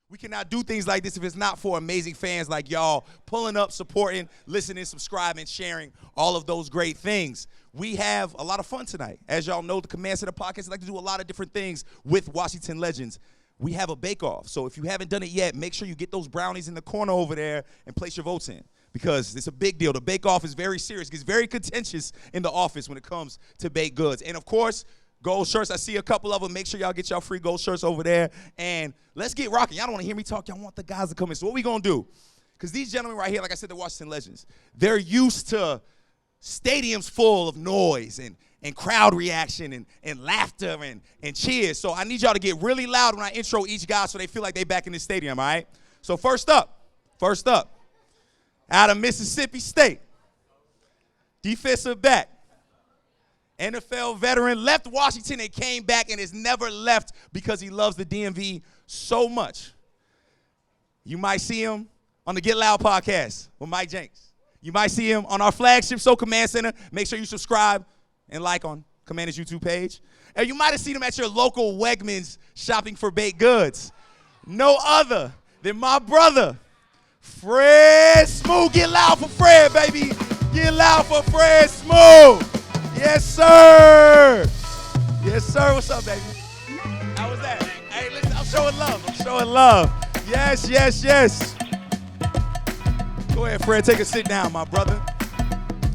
We cannot do things like this if it's not for amazing fans like y'all pulling up, supporting, listening, subscribing, sharing, all of those great things. We have a lot of fun tonight. As y'all know, the Command Center podcast like to do a lot of different things with Washington Legends. We have a bake-off, so if you haven't done it yet, make sure you get those brownies in the corner over there and place your votes in, because it's a big deal. The bake-off is very serious. It gets very contentious in the office when it comes to baked goods. And, of course, gold shirts. I see a couple of them. Make sure y'all get y'all free gold shirts over there. And let's get rocking. Y'all don't want to hear me talk. Y'all want the guys to come in. So what we going to do? Because these gentlemen right here, like I said, the Washington Legends, they're used to stadiums full of noise and crowd reaction and laughter and cheers. So I need y'all to get really loud when I intro each guy so they feel like they back in the stadium, all right? So first up, out of Mississippi State, defensive back, NFL veteran, left Washington and came back and has never left because he loves the DMV so much. You might see him on the Get Loud podcast with Mike Jenks. You might see him on our flagship show, Command Center. Make sure you subscribe and like on Command's YouTube page. And you might have seen him at your local Wegmans shopping for baked goods. No other than my brother, Fred Smooth. Get loud for Fred, baby. Get loud for Fred Smooth. Yes, sir. Yes, sir. What's up, baby? How was that? Hey, listen, I'm showing love. Yes. Go ahead, Fred. Take a sit down, my brother.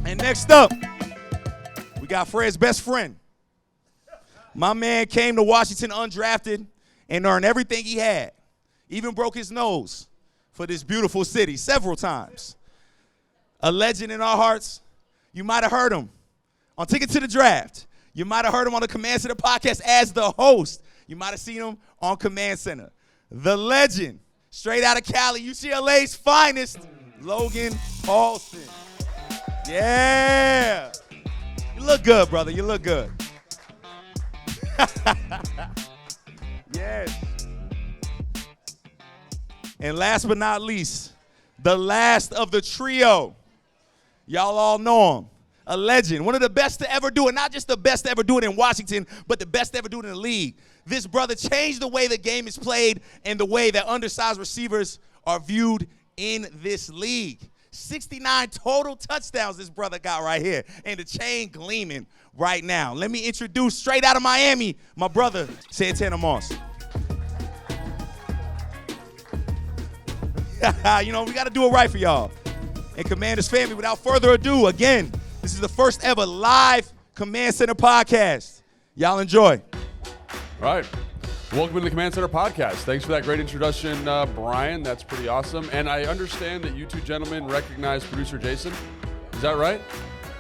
And next up, we got Fred's best friend. My man came to Washington undrafted and earned everything he had. Even broke his nose for this beautiful city several times. A legend in our hearts. You might have heard him on Ticket to the Draft. You might have heard him on the Command Center podcast as the host. You might have seen him on Command Center. The legend, straight out of Cali, UCLA's finest, Logan Paulson. Yeah. You look good, brother. You look good. Yes. And last but not least, the last of the trio. Y'all all know him. A legend, one of the best to ever do it. Not just the best to ever do it in Washington, but the best to ever do it in the league. This brother changed the way the game is played and the way that undersized receivers are viewed in this league. 69 total touchdowns this brother got right here, and the chain gleaming right now. Let me introduce, straight out of Miami, my brother, Santana Moss. You know, we got to do it right for y'all. And Commanders family, without further ado, again, this is the first ever live Command Center podcast. Y'all enjoy. All right. Welcome to the Command Center podcast. Thanks for that great introduction, Brian. That's pretty awesome. And I understand that you two gentlemen recognize producer Jason. Is that right?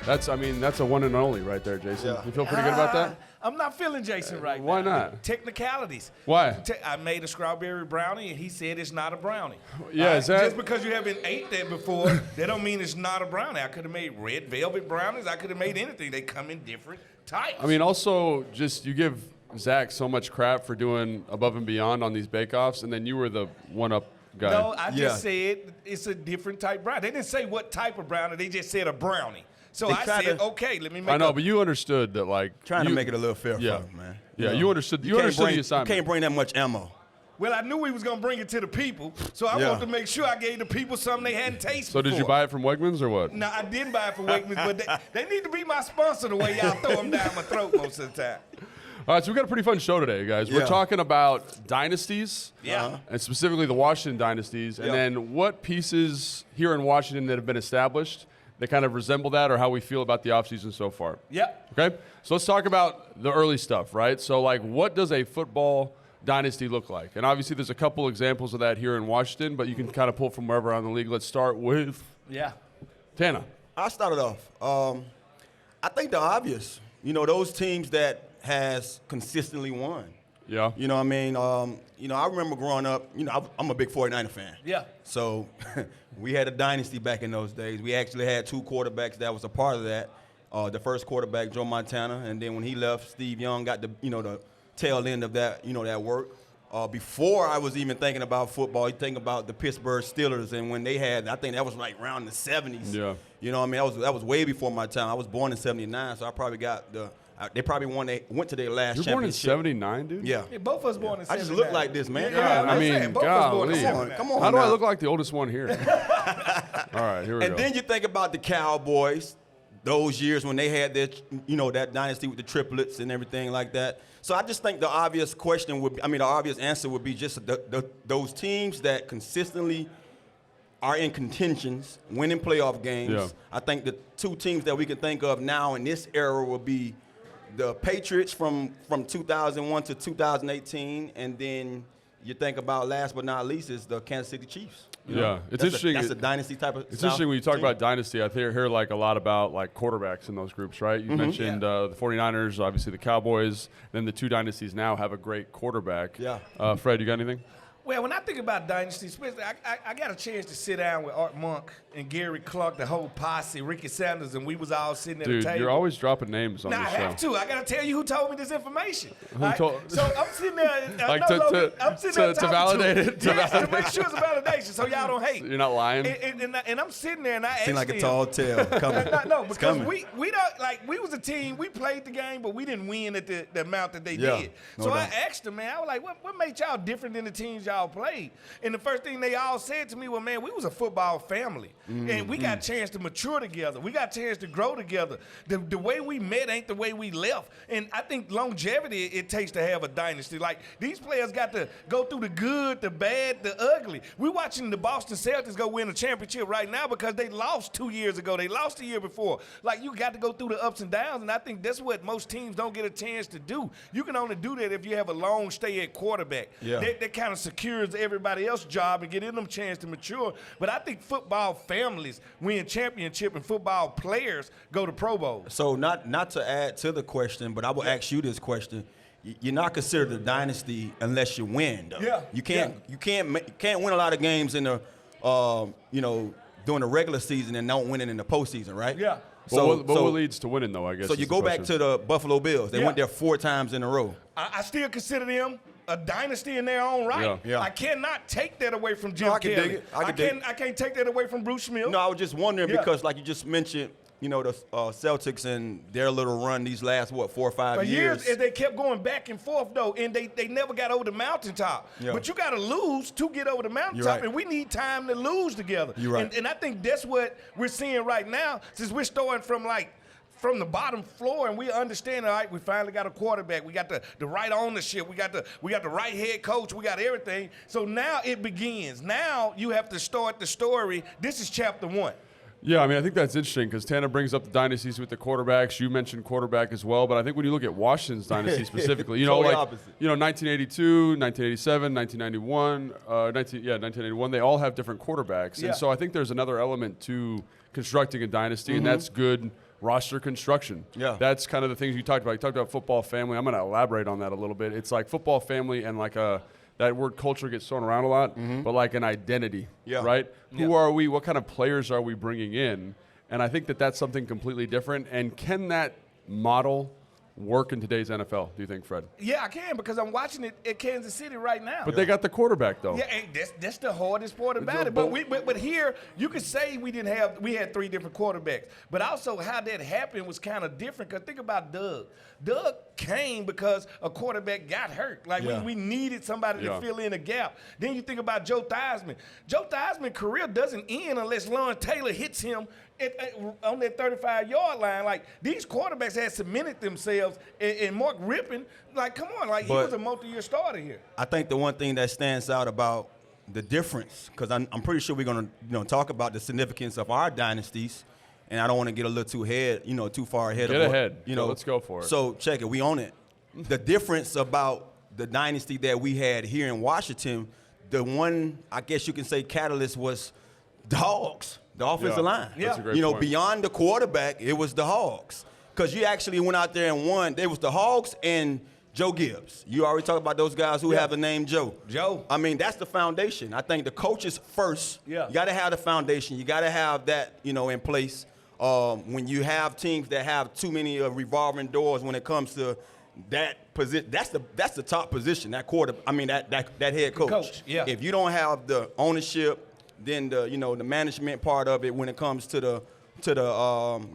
That's a one and only right there, Jason. Yeah. You feel pretty good about that? I'm not feeling Jason right now. Why not? Technicalities. Why? I made a strawberry brownie, and he said it's not a brownie. Yeah, is that? Just because you haven't ate that before, that don't mean it's not a brownie. I could have made red velvet brownies. I could have made anything. They come in different types. I mean, also, just you give Zach so much crap for doing above and beyond on these bake-offs, and then you were the one-up guy. No, I just said it's a different type brownie. They didn't say what type of brownie. They just said a brownie. So I said, okay, let me make it. I know, but you understood that, like. Trying to make it a little fair for him, man. Yeah, you understood the assignment. You can't bring that much ammo. Well, I knew we was going to bring it to the people, so I wanted to make sure I gave the people something they hadn't tasted So before. did you buy it from Wegmans or what? No, I didn't buy it from Wegmans, but they need to be my sponsor the way y'all throw them down my throat most of the time. All right, so we got a pretty fun show today, guys. We're talking about dynasties, and specifically the Washington dynasties, and then what pieces here in Washington that have been established that kind of resemble that, or how we feel about the offseason so far. Yep. Okay, so let's talk about the early stuff, right? So, like, what does a football dynasty look like? And obviously there's a couple examples of that here in Washington, but you can kind of pull from wherever around the league. Let's start with Tana. I started off. I think the obvious, those teams that has consistently won. Yeah. You know what I mean? I remember growing up, I'm a big 49er fan. Yeah. So we had a dynasty back in those days. We actually had two quarterbacks that was a part of that. The first quarterback, Joe Montana, and then when he left, Steve Young got the tail end of that, that work. Before I was even thinking about football, you think about the Pittsburgh Steelers, and when they had, I think that was like around the 70s. Yeah. You know what I mean? That was way before my time. I was born in 79, so I probably got They probably went to their last You're born in championship. '79, dude? Yeah. Both of us born in 79. I just look like this, man. Yeah, I mean, both of us born in golly. 79. Come on How do I now. look like the oldest one here? All right, here we And go. then you think about the Cowboys, those years when they had their, that dynasty with the triplets and everything like that. So I just think the obvious the obvious answer would be just those teams that consistently are in contentions, winning playoff games. Yeah. I think the two teams that we can think of now in this era will be the Patriots from 2001 to 2018, and then you think about last but not least is the Kansas City Chiefs. Yeah, it's That's interesting. That's a dynasty type of. It's interesting when you talk about dynasty. I hear like a lot about like quarterbacks in those groups, right? You mentioned the 49ers, obviously the Cowboys. Then the two dynasties now have a great quarterback. Yeah. Fred, you got anything? Well, when I think about Dynasty, especially, I got a chance to sit down with Art Monk and Gary Clark, the whole posse, Ricky Sanders, and we was all sitting at Dude, the table. you're always dropping names on Now, I this show. have to. I got to tell you who told me this information. Who told- So I'm sitting there. Like I'm sitting there to talking validate to him. it? To Yes, to validate make sure it's a validation so y'all don't hate. You're not lying? And I'm sitting there and I asked Seems like a him. tall tale coming. No, It's because coming. we don't like we was a team. We played the game, but we didn't win at the amount that they Yeah, did. no So I doubt. asked them, man. I was like, what made y'all different than the teams y'all played? And the first thing they all said to me was, man, we was a football family, and we got a chance to mature together. We got a chance to grow together. The way we met ain't the way we left. And I think longevity it takes to have a dynasty. Like these players got to go through the good, the bad, the ugly. We're watching the Boston Celtics go win a championship right now because they lost 2 years ago. They lost the year before. Like you got to go through the ups and downs, and I think that's what most teams don't get a chance to do. You can only do that if you have a long stay at quarterback. Yeah. That kind of secures everybody else's job and get them a chance to mature. But I think football families win championship and football players go to Pro Bowls. So not to add to the question, but I will ask you this question: you're not considered a dynasty unless you win, though. Yeah. You can't win a lot of games in the during the regular season and don't win it in the postseason, right? Yeah. But what leads to winning, though, I guess? So is you the go back question. to the Buffalo Bills. They Yeah. went there 4 times in a row. I still consider them a dynasty in their own right. Yeah. Yeah. I cannot take that away from Jim No, I can Kelly. dig it. I can dig it. I can't take that away from Bruce Smith. No, I was just wondering Yeah. because, like you just mentioned, the Celtics and their little run these last 4 or 5 For years. years, they kept going back and forth, though, and they never got over the mountaintop. Yeah. But you got to lose to get over the mountaintop, right. and we need time to lose together. You're right. And I think that's what we're seeing right now, since we're starting from the bottom floor, and we understand, all right, we finally got a quarterback. We got the right ownership. We got the right head coach. We got everything. So now it begins. Now you have to start the story. This is chapter 1. Yeah, I mean, I think that's interesting because Tana brings up the dynasties with the quarterbacks. You mentioned quarterback as well, but I think when you look at Washington's dynasty specifically, Totally opposite. 1982, 1987, 1991, 1981, they all have different quarterbacks. Yeah. And so I think there's another element to constructing a dynasty, and that's good roster construction. Yeah. That's kind of the things you talked about. You talked about football family. I'm going to elaborate on that a little bit. It's like football family and like that word culture gets thrown around a lot, but like an identity, Yeah. right? Yeah. Who are we? What kind of players are we bringing in? And I think that's something completely different. And can that model work in today's NFL, do you think, Fred? Yeah, I can, because I'm watching it at Kansas City right now. But they got the quarterback, though. Yeah, and that's the hardest part about it. But here you could say we had 3 different quarterbacks, but also how that happened was kind of different. Cause think about Doug. Doug came because a quarterback got hurt. Like Yeah. we needed somebody Yeah. to fill in a gap. Then you think about Joe Theismann. Joe Theismann's career doesn't end unless Lawrence Taylor hits him on that 35-yard line. Like these quarterbacks had cemented themselves, and Mark Rippon, like come on, like he But- was a multi-year starter here. I think the one thing that stands out about the difference, because I'm pretty sure we're going to talk about the significance of our dynasties, and I don't want to get a little too far ahead. Get of what, ahead. Yeah, let's go for it. So check it. We own it. The difference about the dynasty that we had here in Washington, the one, I guess you can say, catalyst was the Hogs, the offensive Yeah, line. that's a great point. Beyond the quarterback, it was the Hogs. Because you actually went out there and won. There was the Hogs and Joe Gibbs. You already talked about those guys who have the name Joe. Joe. I mean, that's the foundation. I think the coaches first. Yeah. You got to have the foundation. You got to have that, in place. When you have teams that have too many revolving doors when it comes to that position, that's the top position. That that head coach. Coach, yeah. If you don't have the ownership, then the management part of it when it comes to the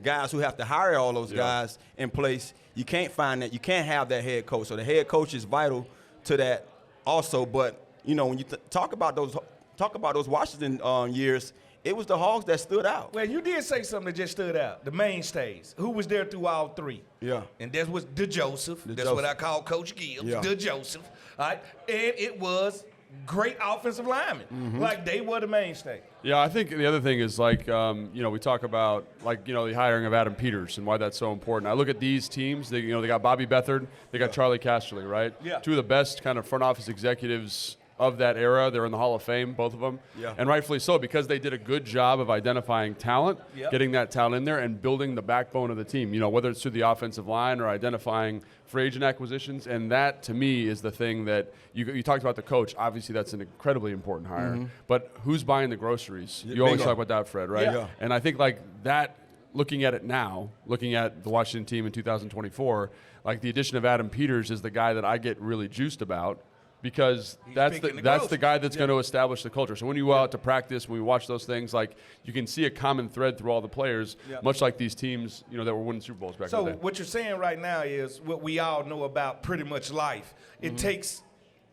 guys who have to hire all those guys in place, you can't find that. You can't have that head coach. So the head coach is vital to that also. But when you talk about those Washington years, it was the Hogs that stood out. Well, you did say something that just stood out. The mainstays. Who was there through all three? Yeah. And that was DeJoseph. That's what I call Coach Gibbs. Yeah. DeJoseph. All right. And it was great offensive linemen. Mm-hmm. Like, they were the mainstay. Yeah, I think the other thing is, like, we talk about, like, the hiring of Adam Peters and why that's so important. I look at these teams. They got Bobby Beathard. They got Charlie Casserly, right? Yeah. Two of the best kind of front office executives of that era. They're in the Hall of Fame, both of them. Yeah. And rightfully so, because they did a good job of identifying talent, getting that talent in there, and building the backbone of the team, whether it's through the offensive line or identifying free agent acquisitions. And that, to me, is the thing that you talked about the coach. Obviously, that's an incredibly important hire. Mm-hmm. But who's buying the groceries? You always talk about that, Fred, right? Yeah. And I think, like, that, looking at it now, looking at the Washington team in 2024, like, the addition of Adam Peters is the guy that I get really juiced about, because that's the guy that's going to establish the culture. So when you go out to practice, when we watch those things, like, you can see a common thread through all the players, much like these teams, that were winning Super Bowls back in the day. So what you're saying right now is what we all know about pretty much life. It takes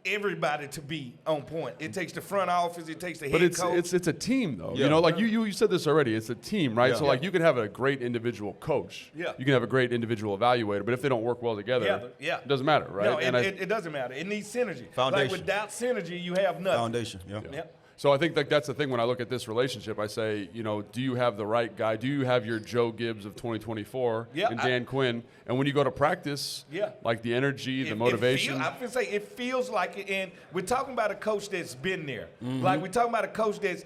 everybody to be on point. It takes the front office. It takes the head coach. But it's a team, though. Yeah. Like you said this already. It's a team, right? Yeah. So, like, you can have a great individual coach. Yeah. You can have a great individual evaluator, but if they don't work well together, it doesn't matter, right? No, it doesn't matter. It needs synergy. Foundation. Like, without synergy, you have nothing. Foundation, So I think that's the thing when I look at this relationship. I say, do you have the right guy? Do you have your Joe Gibbs of 2024 and Dan Quinn? And when you go to practice, like, the energy, the motivation. I can say it feels like it. And we're talking about a coach that's been there. Like, we're talking about a coach that's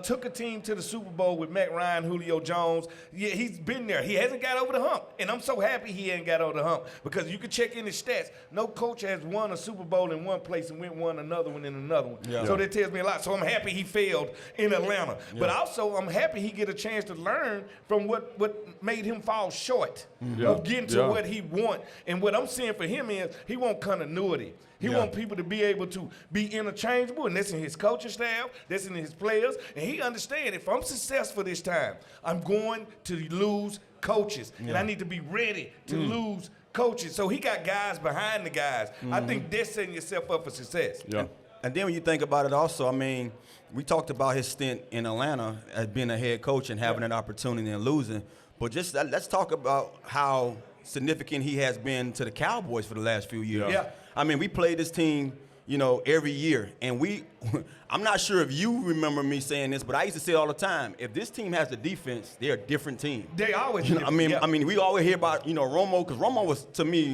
took a team to the Super Bowl with Matt Ryan, Julio Jones. Yeah, he's been there. He hasn't got over the hump. And I'm so happy he ain't got over the hump, because you can check in his stats. No coach has won a Super Bowl in one place and won another one in another one. Yeah. So that tells me a lot. So I'm happy he failed in Atlanta. Yeah. But also I'm happy he get a chance to learn from what made him fall short of getting to what he want. And what I'm seeing for him is he want continuity. He wants people to be able to be interchangeable, and that's in his coaching staff, that's in his players. And he understands, if I'm successful this time, I'm going to lose coaches, and I need to be ready to lose coaches. So he got guys behind the guys. I think that's setting yourself up for success. Yeah. And then when you think about it also, I mean, we talked about his stint in Atlanta as being a head coach and having an opportunity and losing. But just let's talk about how significant he has been to the Cowboys for the last few years. Yeah. I mean, we played this team, every year. And I'm not sure if you remember me saying this, but I used to say it all the time. If this team has the defense, they're a different team. They always different. I mean, we always hear about, Romo, because Romo was, to me,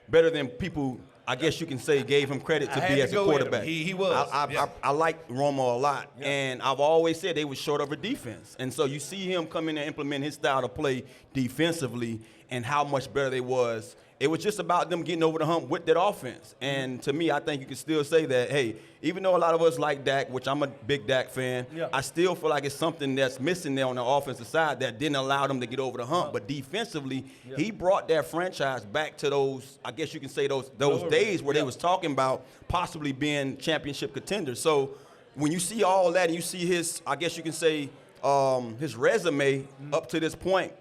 better than people, I guess you can say, gave him credit to be as a quarterback. He was. I like Romo a lot, and I've always said they were short of a defense. And so you see him come in and implement his style to play defensively, and how much better they was. It was just about them getting over the hump with that offense. And to me, I think you can still say that, hey, even though a lot of us like Dak, which I'm a big Dak fan, I still feel like it's something that's missing there on the offensive side that didn't allow them to get over the hump. But defensively, he brought that franchise back to those, I guess you can say, those days where they was talking about possibly being championship contenders. So when you see all that and you see his, I guess you can say, his resume up to this point,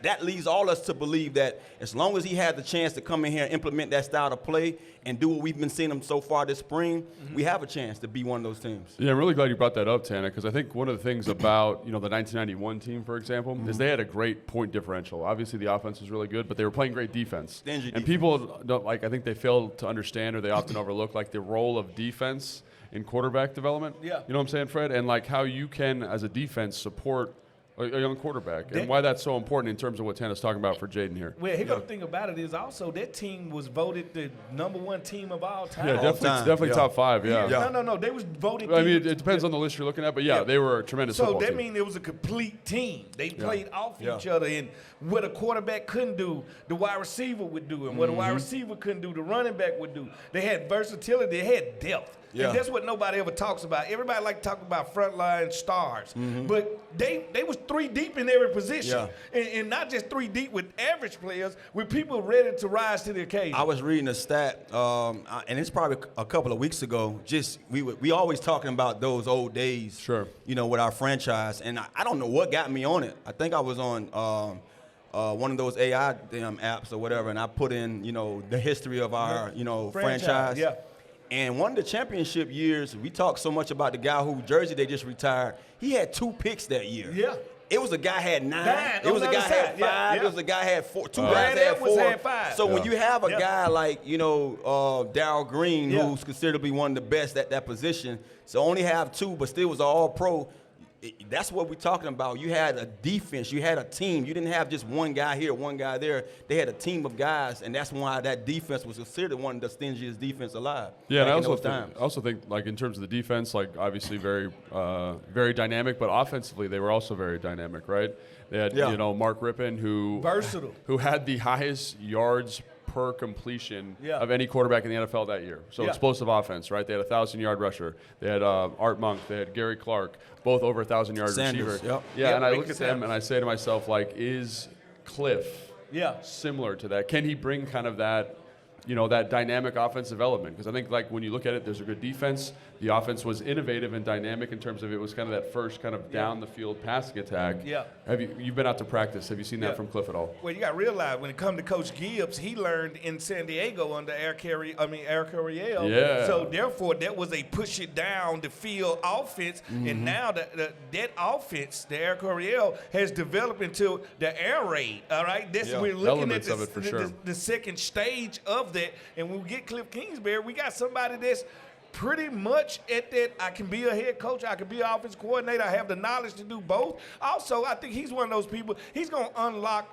that leads all us to believe that as long as he had the chance to come in here and implement that style of play and do what we've been seeing him so far this spring, we have a chance to be one of those teams. Yeah, I'm really glad you brought that up, Tana, because I think one of the things about, the 1991 team, for example, is they had a great point differential. Obviously, the offense was really good, but they were playing great defense. And people don't, I think they fail to understand, or they often overlook, the role of defense in quarterback development. Yeah. You know what I'm saying, Fred? And, how you can, as a defense, support a young quarterback, and why that's so important in terms of what Tana's talking about for Jaden here. Well, the thing about it is also that team was voted the #1 team of all time. Yeah, definitely top 5, No, they was voted. I mean, it depends on the list you're looking at, but they were a tremendous football team. So that means it was a complete team. They played off each other, and what a quarterback couldn't do, the wide receiver would do, and what a wide receiver couldn't do, the running back would do. They had versatility. They had depth. Yeah. And that's what nobody ever talks about. Everybody like to talk about frontline stars. But they was 3 deep in every position. Yeah. And not just 3 deep with average players, with people ready to rise to the occasion. I was reading a stat, and it's probably a couple of weeks ago. Just we always talking about those old days, Sure. You know, with our franchise, and I don't know what got me on it. I think I was on one of those AI damn apps or whatever, and I put in, you know, the history of our, you know, franchise. Yeah. And one of the championship years, we talked so much about the guy who jersey they just retired. He had 2 picks that year. Yeah. It was a guy had 9. On It was the a guy other had side. 5. Yeah. It was a guy had 4. 2 Brad guys had Edwards 4. had 5. So when you have a Yeah. guy like, you know, Darryl Green, Yeah. who's considered to be one of the best at that position, so only have 2, but still was an all-pro. That's what we're talking about. You had a defense. You had a team. You didn't have just one guy here, one guy there. They had a team of guys, and that's why that defense was considered one of the stingiest defense alive. Yeah, and back I in also those think, times. I also think, like, in terms of the defense, like, obviously very, very dynamic, but offensively they were also very dynamic, right? They had, Yeah. you know, Mark Rippon, who Versatile. who had the highest yards per completion Yeah. of any quarterback in the NFL that year. So Yeah. explosive offense, right? They had a 1,000-yard rusher. They had Art Monk. They had Gary Clark, both over 1,000-yard Sanders, receiver. yep. Yeah, Yep, and I Ricky look at them Sanders. and I say to myself, like, is Cliff Yeah. similar to that? Can he bring kind of that, you know, that dynamic offensive element? Because I think, like, when you look at it, there's a good defense. The offense was innovative and dynamic in terms of it was kind of that first kind of down the field passing attack. Yeah. You've been out to practice? Have you seen that Yeah. from Cliff at all? Well, you got to realize when it comes to Coach Gibbs, he learned in San Diego under Eric Coryell. Yeah. So therefore, that was a push it down the field offense, and now that offense, the Eric Coryell has developed into the air raid. All right, Yeah. we're looking at Elements of it for sure. the second stage of that, and when we get Cliff Kingsbury, we got somebody that's pretty much at that. I can be a head coach. I can be an offensive coordinator. I have the knowledge to do both. Also, I think he's one of those people. He's going to unlock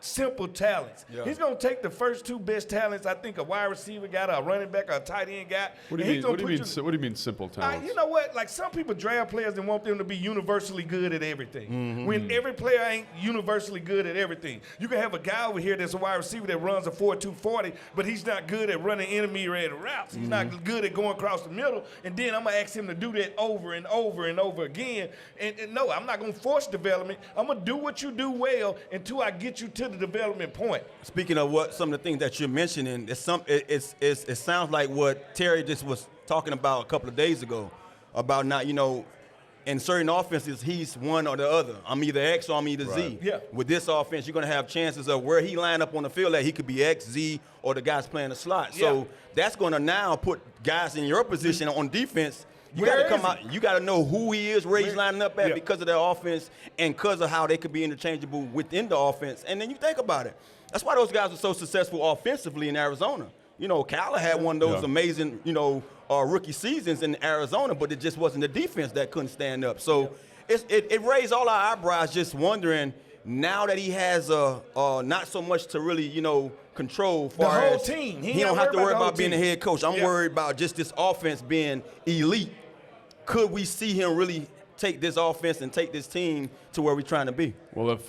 simple talents. Yeah. He's going to take the first 2 best talents. I think a wide receiver got, a running back, or a tight end got. What do and you he's mean? What gonna do you put mean? What do you mean simple talents? you know what? Like, some people draft players and want them to be universally good at everything. Mm-hmm. When every player ain't universally good at everything. You can have a guy over here that's a wide receiver that runs a 4.2 40, but he's not good at running intermediate routes. He's Mm-hmm. not good at going across the middle. And then I'm going to ask him to do that over and over and over again. And no, I'm not going to force development. I'm going to do what you do well until I get you to the development point. Speaking of some of the things that you're mentioning, it sounds like what Terry just was talking about a couple of days ago about not, you know, in certain offenses, he's one or the other. I'm either X or I'm either Z. Right. Yeah. With this offense, you're going to have chances of where he line up on the field that he could be X, Z, or the guy's playing the slot. So Yeah. that's going to now put guys in your position on defense. You got Where to come is out. You got to know who he is, where he's lining up at Yeah. because of their offense and because of how they could be interchangeable within the offense. And then you think about it. That's why those guys are so successful offensively in Arizona. You know, Kyler had one of those Yeah. amazing, you know, rookie seasons in Arizona, but it just wasn't the defense that couldn't stand up. So it raised all our eyebrows just wondering, now that he has not so much to really, you know, control The far whole as team. He He ain't don't have to worried worry about the about being the whole head coach. I'm Yeah. worried about just this offense being elite. Could we see him really take this offense and take this team to where we're trying to be? Well, if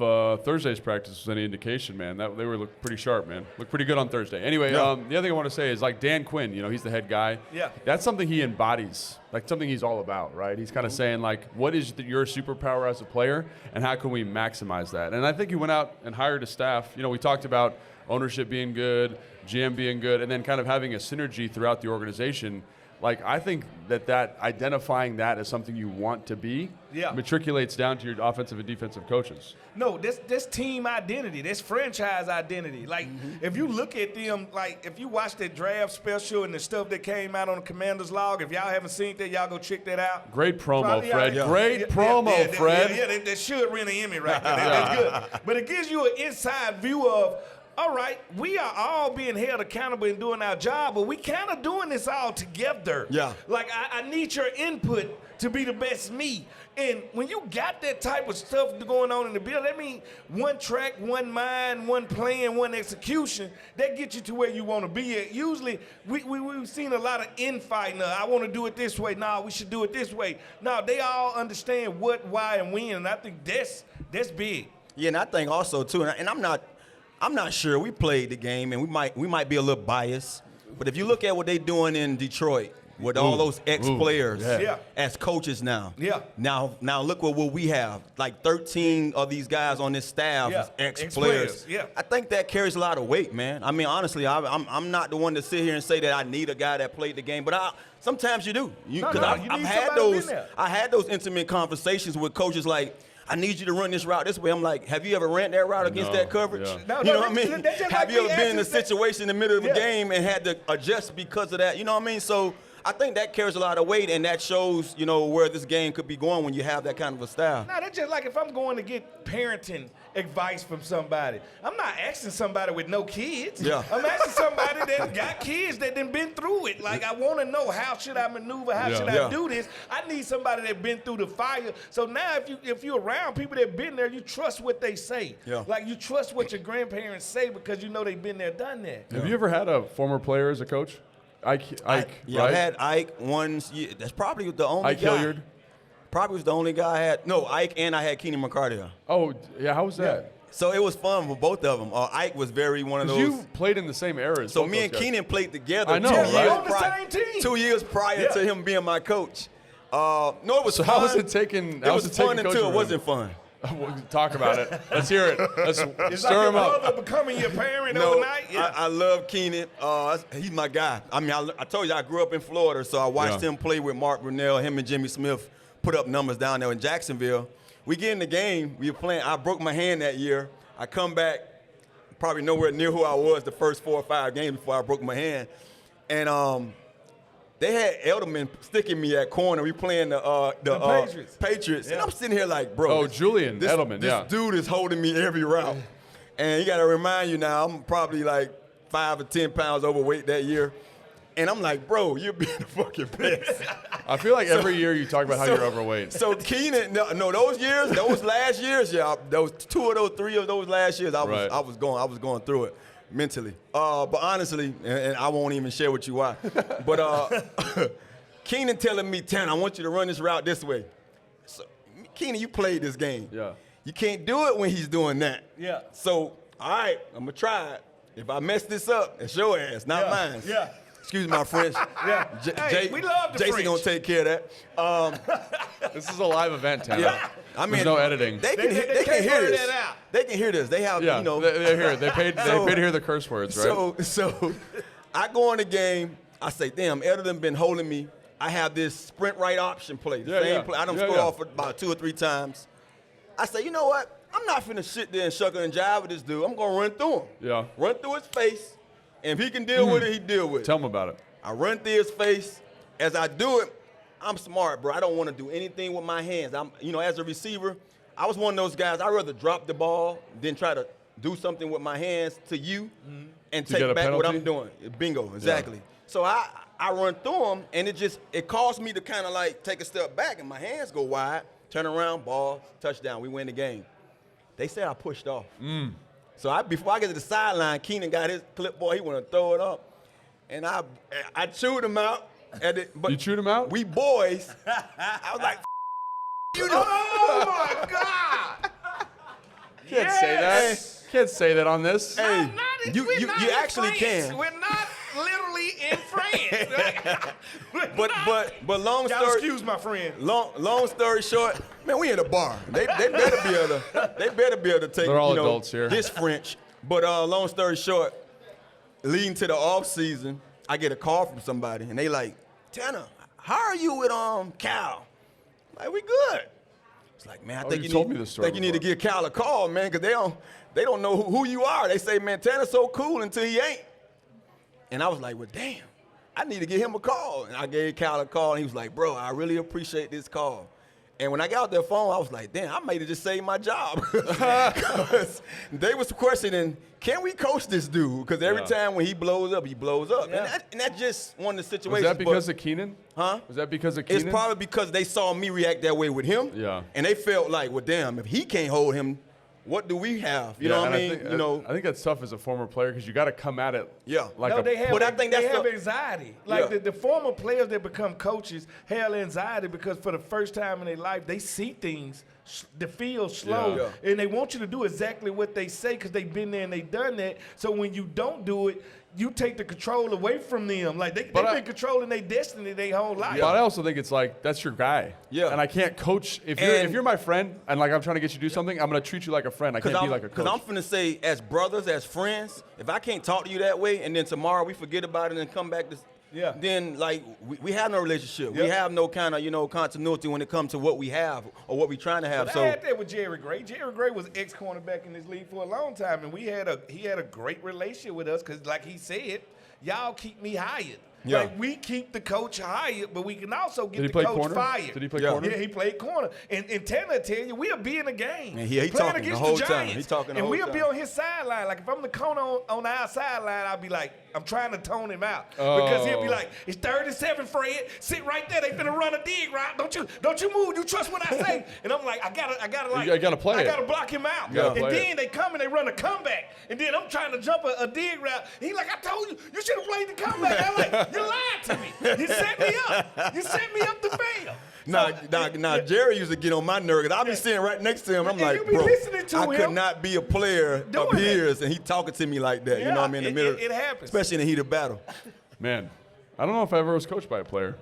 Thursday's practice was any indication, man, they were look pretty sharp, man. Looked pretty good on Thursday. Anyway, Yeah. the other thing I want to say is, like, Dan Quinn, you know, he's the head guy. Yeah. That's something he embodies, like something he's all about, right? He's kind of saying, like, what is your superpower as a player, and how can we maximize that? And I think he went out and hired a staff. You know, we talked about ownership being good, GM being good, and then kind of having a synergy throughout the organization. Like, I think that identifying that as something you want to be matriculates down to your offensive and defensive coaches. No, that's team identity. That's franchise identity. Like, if you look at them, like, if you watch that draft special and the stuff that came out on the Commander's log, if y'all haven't seen that, y'all go check that out. Great promo, Probably, Fred. yeah. Great promo, Fred. Yeah, that should win an Emmy right there. That's good. But it gives you an inside view of, all right, we are all being held accountable and doing our job, but we kind of doing this all together. Yeah. Like, I need your input to be the best me. And when you got that type of stuff going on in the build, that means one track, one mind, one plan, one execution, that gets you to where you want to be at. Usually, we've seen a lot of infighting. I want to do it this way. No, we should do it this way. No, they all understand what, why, and when, and I think that's big. Yeah, and I think also, too, and I'm not sure. We played the game, and we might be a little biased. But if you look at what they're doing in Detroit, with all those ex-players Yeah. as coaches now. Yeah. Now look what we have. Like 13 of these guys on this staff Yeah. is ex-players. Ex-players, yeah. I think that carries a lot of weight, man. I mean, honestly, I'm not the one to sit here and say that I need a guy that played the game, but sometimes you do. No, I've you had need somebody those. been there. I had those intimate conversations with coaches like, I need you to run this route this way. I'm like, have you ever ran that route against that coverage? Yeah. No, You no, know what I they- mean? they just Have like you we ever been in a asked us that- situation in the middle of a Yeah. game and had to adjust because of that? You know what I mean? So I think that carries a lot of weight, and that shows, where this game could be going when you have that kind of a style. No, that's just like if I'm going to get parenting advice from somebody. I'm not asking somebody with no kids. Yeah. I'm asking somebody that got kids that done been through it. Like, I want to know, how should I maneuver? How should I do this? I need somebody that been through the fire. So now if you're around people that been there, you trust what they say. Yeah. Like, you trust what your grandparents say because you know they've been there, done that. Have you ever had a former player as a coach? Ike, I right? had Ike once. Yeah, that's probably the only Ike guy. Hilliard. Probably was the only guy I had. No, Ike, and I had Keenan McCarty. Oh, yeah. How was that? So it was fun for both of them. Ike was very one of those. Because you played in the same era as So both me those and guys. Keenan played together. I know, 2 right? years On the prior, same team. 2 years prior to him being my coach. No, it was So fun. how was it taking? It was fun until it wasn't fun. Talk about it. Let's hear it. Let's It's stir like him your up. brother becoming your parent No, overnight. Yeah. I love Keenan. He's my guy. I mean, I told you I grew up in Florida, so I watched him play with Mark Brunell. Him and Jimmy Smith put up numbers down there in Jacksonville. We get in the game. We were playing. I broke my hand that year. I come back, probably nowhere near who I was the first 4 or 5 games before I broke my hand. And they had Edelman sticking me at corner. We playing the Patriots. And I'm sitting here like, bro. Oh, Julian Edelman, This dude is holding me every route. And you got to remind you now, I'm probably like 5 or 10 pounds overweight that year. And I'm like, bro, you're being the fucking best. I feel like every year you talk about how you're overweight. So Keenan, no, those last years, those 2 of those 3 of those last years, I was going through it mentally. But honestly, and I won't even share with you why. But Keenan telling me, Tanner, I want you to run this route this way. So Keenan, you played this game. Yeah. You can't do it when he's doing that. Yeah. So, all right, I'm gonna try it. If I mess this up, it's your ass, not mine. Yeah. Excuse my French. Yeah. Hey, we love the Jason French. gonna take care of that. This is a live event, Tanner. Yeah. I mean, There's no editing. They can They hear can't blur this. that out. They can hear this. They have, Yeah, they're here. They paid to hear the curse words, right? So I go in the game. I say, damn, Edelman been holding me. I have this sprint right option play. Same play. I done scored off about 2 or 3 times. I say, you know what? I'm not finna sit there and shuckle and jive with this dude. I'm gonna run through him. Yeah. Run through his face. And if he can deal with it, he deal with it. Tell them about it. I run through his face. As I do it, I'm smart, bro. I don't want to do anything with my hands. As a receiver, I was one of those guys. I'd rather drop the ball than try to do something with my hands to you and To get take a back what penalty? I'm doing. Bingo, exactly. So I run through him, and it caused me to kind of like take a step back, and my hands go wide, turn around, ball, touchdown. We win the game. They said I pushed off. So before I get to the sideline, Keenan got his clipboard. He want to throw it up. And I chewed him out. But You chewed him out? We boys. I was like, you know. Oh my God! Can't say that. Can't say that on this. Hey, you We're not in actually France. can. We're not literally in France. But long Y'all story. excuse my friend. Long story short, man, we in a bar. They better be able to take. They're all adults here. This French. But long story short, leading to the off season, I get a call from somebody, and they like, Tanner, how are you with Cal? Like, we good. It's like, man, I think you you told need, me this story think you need to before. give Cal a call, man, because they don't know who you are. They say, man, Tanner's so cool until he ain't. And I was like, well, damn, I need to give him a call. And I gave Cal a call, and he was like, bro, I really appreciate this call. And when I got out their phone, I was like, damn, I might have just saved my job. Because they was questioning, can we coach this dude? Because every time when he blows up, he blows up. Yeah. And that's just one of the Was situations. that because of Keenan? Huh? Was that because of Keenan? It's probably because they saw me react that way with him. Yeah. And they felt like, well, damn, if he can't hold him, what do we have? You know what I mean? I think that's tough as a former player because you got to come at it. Yeah. Like They have that's anxiety. Like Yeah. the former players that become coaches have anxiety because for the first time in their life, they see things that feel slow. Yeah. And they want you to do exactly what they say because they've been there and they've done that. So when you don't do it, you take the control away from them. Like they've been controlling their destiny their whole life. But I also think it's like that's your guy. Yeah. And I can't coach if you're my friend and like I'm trying to get you to do something, I'm gonna treat you like a friend. I can't be like a coach. Because I'm finna say, as brothers, as friends, if I can't talk to you that way, and then tomorrow we forget about it and come back to. Yeah. Then, like, we have no relationship. Yep. We have no kind of, continuity when it comes to what we have or what we're trying to have. But I had that with Jerry Gray. Jerry Gray was ex-cornerback in this league for a long time, and he had a great relationship with us because, like he said, y'all keep me hired. Yeah. Like, we keep the coach hired, but we can also get the play coach corner? fired. Did he play corner? Yeah, he played corner. And Tanner tell you, we'll be in the game. And he playing talking against the whole the time. Giants. He talking the and whole we'll time. be on his sideline. Like, if I'm the corner on our sideline, I'll be like, I'm trying to tone him out. Because he'll be like, it's 37, Fred. Sit right there. They finna run a dig route. Don't you move. You trust what I say. And I'm like, I gotta play I it. gotta block him out. gotta And play then they come and they run a comeback. And then I'm trying to jump a dig route. He like, I told you, you should have played the comeback. I'm like, you lied to me. You set me up. You set me up to fail. Now, Jerry used to get on my nerves. I'll be sitting right next to him. I'm And like, you be bro, listening to I him could not be a player doing of that. his, and he talking to me like that. You know what I mean? In the middle, it happens. especially in the heat of battle. Man, I don't know if I ever was coached by a player.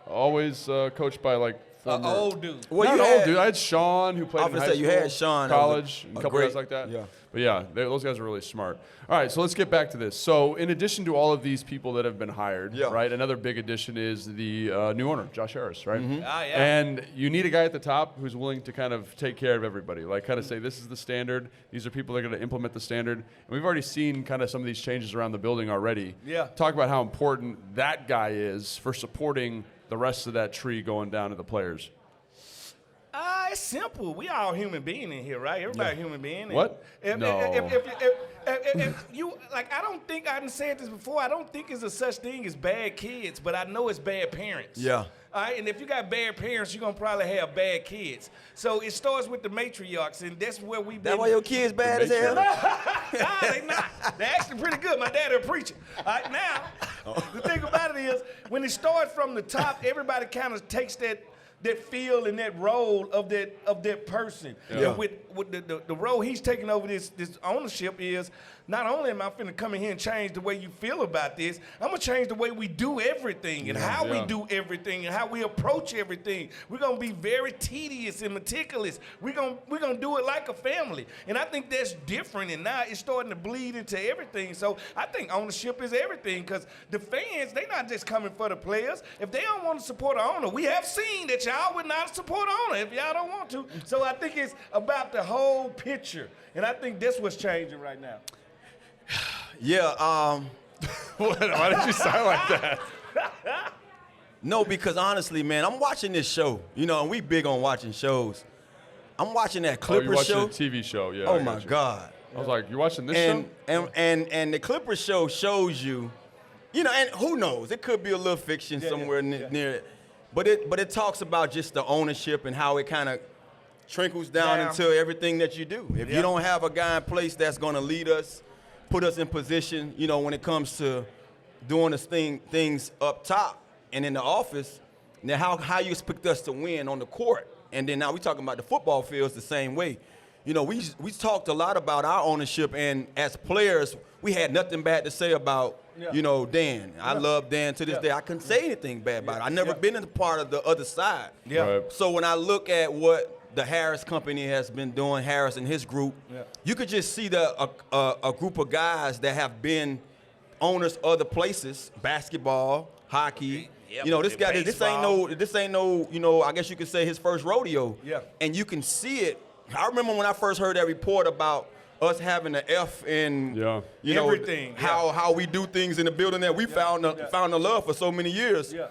Always coached by like former. Old dude. Well, Not old dude. I had Sean who played I in was high gonna say, school, you had Sean, that was college, and a a couple great- guys like that. yeah. But yeah, those guys are really smart. All right, so let's get back to this. So in addition to all of these people that have been hired, Yeah. right, another big addition is the new owner, Josh Harris, right? Ah, yeah. And you need a guy at the top who's willing to kind of take care of everybody, like kind of say, this is the standard. These are people that are going to implement the standard. And we've already seen kind of some of these changes around the building already. Yeah. Talk about how important that guy is for supporting the rest of that tree going down to the players. It's simple. We all human being in here, right? Everybody a human being. What? No. If you like, I don't think I done said this before. I don't think there's a such thing as bad kids, but I know it's bad parents. Yeah. All right, and if you got bad parents, you're gonna probably have bad kids. So it starts with the matriarchs, and that's where we've been. That why your kids bad as hell? Nah, they not. They're actually pretty good. My daddy a preacher. All right, now, the thing about it is, when it starts from the top, everybody kind of takes that feel and that role of that person. Yeah. And with the role he's taking over this ownership is, not only am I finna come in here and change the way you feel about this, I'm gonna change the way we do everything and how we do everything and how we approach everything. We're gonna be very tedious and meticulous. We're gonna do it like a family. And I think that's different, and now it's starting to bleed into everything. So I think ownership is everything, because the fans, they're not just coming for the players. If they don't want to support an owner, we have seen that y'all would not support an owner if y'all don't want to. So I think it's about the whole picture. And I think that's what's changing right now. Yeah. Why did you sound like that? No, because honestly, man, I'm watching this show. And we big on watching shows. I'm watching that Oh, you're Clippers watching show. a TV show, yeah. Oh I my got you. God. I was like, you're watching this show? And the Clippers show shows you, and who knows? It could be a little fiction somewhere near it. But it talks about just the ownership and how it kind of trickles down into everything that you do. If you don't have a guy in place that's going to lead us, put us in position, when it comes to doing this things up top and in the office, then how you expect us to win on the court? And then now we're talking about the football fields the same way. We talked a lot about our ownership, and as players, we had nothing bad to say about, Dan. I love Dan to this day. I couldn't say anything bad about it. I never been in a part of the other side. Yeah. Right. So when I look at what the Harris company has been doing, Harris and his group, you could just see a group of guys that have been owners other places, basketball, hockey. This guy, this ain't no, I guess you could say his first rodeo. Yeah. And you can see it. I remember when I first heard that report about us having an F in, everything. How we do things in the building that we found the love for so many years. Yeah.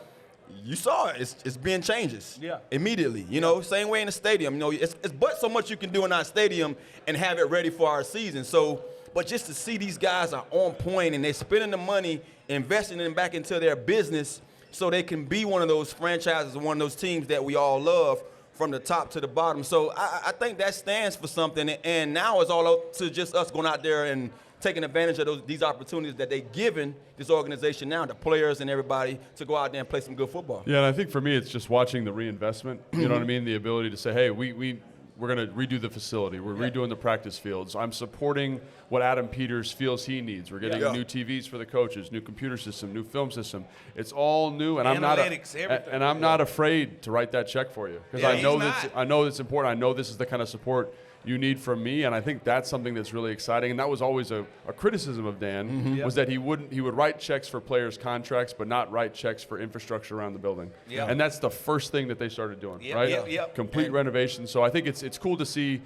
You saw it. It's been changes. Yeah. Immediately. Same way in the stadium. It's but so much you can do in our stadium and have it ready for our season. So, but just to see these guys are on point and they're spending the money, investing it back into their business, so they can be one of those franchises, one of those teams that we all love from the top to the bottom. So I think that stands for something. And now it's all up to just us going out there and taking advantage of these opportunities that they've given this organization now, the players and everybody, to go out there and play some good football. Yeah, and I think for me, it's just watching the reinvestment. You know what I mean? The ability to say, hey, we're we're going to redo the facility. We're redoing the practice fields. I'm supporting what Adam Peters feels he needs. We're getting new TVs for the coaches, new computer system, new film system. It's all new, and I'm not afraid to write that check for you because I know it's important. I know this is the kind of support you need from me, and I think that's something that's really exciting. And that was always a criticism of Dan was that he would write checks for players' contracts, but not write checks for infrastructure around the building. And that's the first thing that they started doing, right? Complete renovation. So I think it's cool to see,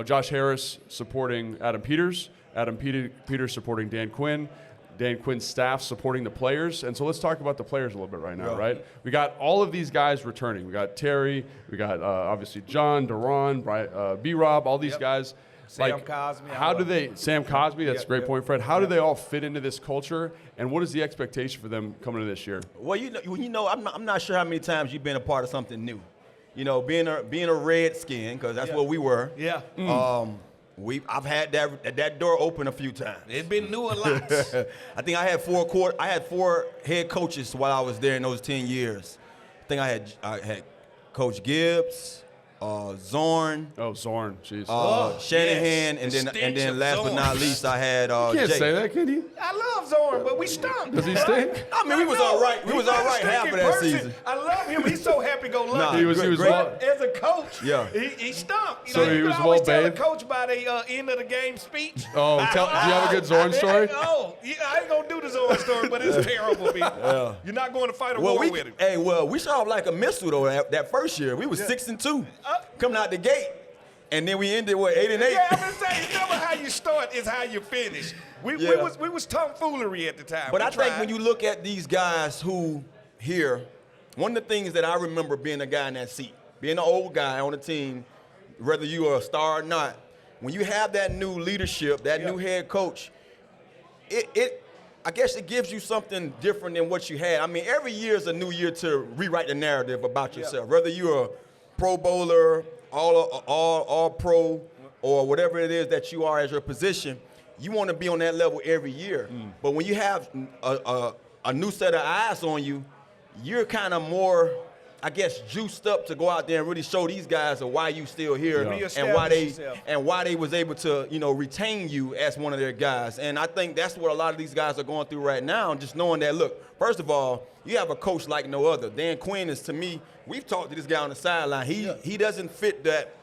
Josh Harris supporting Adam Peters, Peters supporting Dan Quinn staff supporting the players. And so let's talk about the players a little bit right now, right? We got all of these guys returning. We got Terry, we got obviously John, Deron, B-Rob, all these guys. Sam Cosme. Sam Cosme, that's a great point, Fred. How do they all fit into this culture, and what is the expectation for them coming into this year? Well, I'm not sure how many times you've been a part of something new. Being a Redskin, because that's what we were. Yeah. I've had that door open a few times. It's been new a lot. I think I had four head coaches while I was there in those 10 years. I think I had Coach Gibbs, Zorn. Oh, Zorn, jeez. Shanahan, and then last but not least, I had you can't Jake. say that, can you? I love Zorn, but we stunk. Does he stink? I mean, we was all right. We was all right half of that season. I love him. He's so happy-go-lucky. He was great. As a coach, he stunk. So he was always tell the well-behaved? coach by the end of the game speech. Oh, do you have a good Zorn story? I ain't going to do the Zorn story, but it's terrible, people. You're not going to fight a war with him. Hey, we shot off like a missile, though, that first year. We was 6-2 coming out the gate. And then we ended, 8-8? Yeah, I'm just saying, never how you start is how you finish. We was tomfoolery at the time. But I think when you look at these guys who here, one of the things that I remember being a guy in that seat, being an old guy on the team, whether you are a star or not, when you have that new leadership, that new head coach, I guess it gives you something different than what you had. I mean, every year is a new year to rewrite the narrative about yourself. Whether you're a Pro Bowler, all pro, or whatever it is that you are as your position, you want to be on that level every year. But when you have a new set of eyes on you, you're kind of more, I guess, juiced up to go out there and really show these guys why you still here and why they was able to, retain you as one of their guys. And I think that's what a lot of these guys are going through right now, just knowing that, look, first of all, you have a coach like no other. Dan Quinn is, to me, we've talked to this guy on the sideline. He doesn't fit that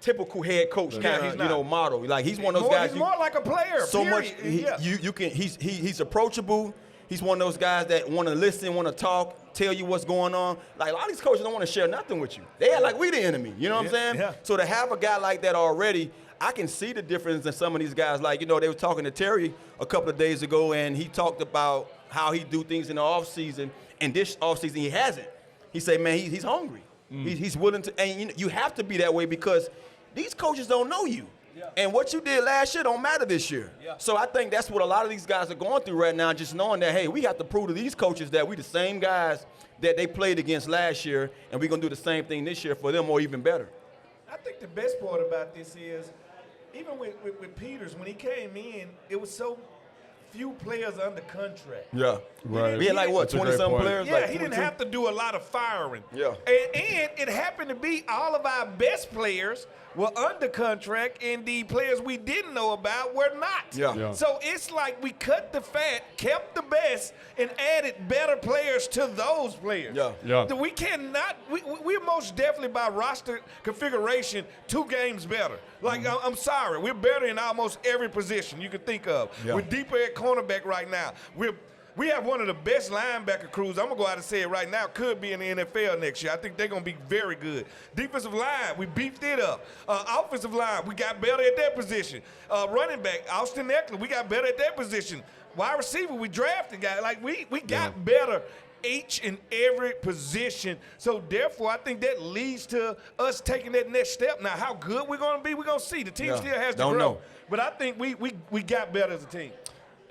typical head coach kind of model. Like he's one of those guys. He's more like a player. So much. He's approachable. He's one of those guys that want to listen, want to talk, tell you what's going on. Like a lot of these coaches don't want to share nothing with you. They act like we the enemy. You know what I'm saying? Yeah. So to have a guy like that already, I can see the difference in some of these guys. Like, they were talking to Terry a couple of days ago, and he talked about how he do things in the offseason, and this offseason he hasn't. He said, man, he's hungry. He's willing to, and you have to be that way because these coaches don't know you. Yeah. And what you did last year don't matter this year. Yeah. So I think that's what a lot of these guys are going through right now, just knowing that, hey, we have to prove to these coaches that we the same guys that they played against last year, and we're going to do the same thing this year for them or even better. I think the best part about this is, even with Peters, when he came in, it was so few players under contract. Yeah, right. We had 20-something players? Yeah, he didn't have to do a lot of firing. Yeah. And it happened to be all of our best players were under contract, and the players we didn't know about were not. Yeah. So it's like we cut the fat, kept the best, and added better players to those players. Yeah. We cannot, we're most definitely by roster configuration 2 games better. Like, I'm sorry, we're better in almost every position you can think of. Yeah. We're deeper at cornerback right now. We have one of the best linebacker crews. I'm going to go out and say it right now. Could be in the NFL next year. I think they're going to be very good. Defensive line, we beefed it up. Offensive line, we got better at that position. Running back, Austin Eckler, we got better at that position. Wide receiver, we drafted guys. Like, we got better each and every position. So, therefore, I think that leads to us taking that next step. Now, how good we're going to be, we're going to see. The team still has to grow. Know. But I think we got better as a team.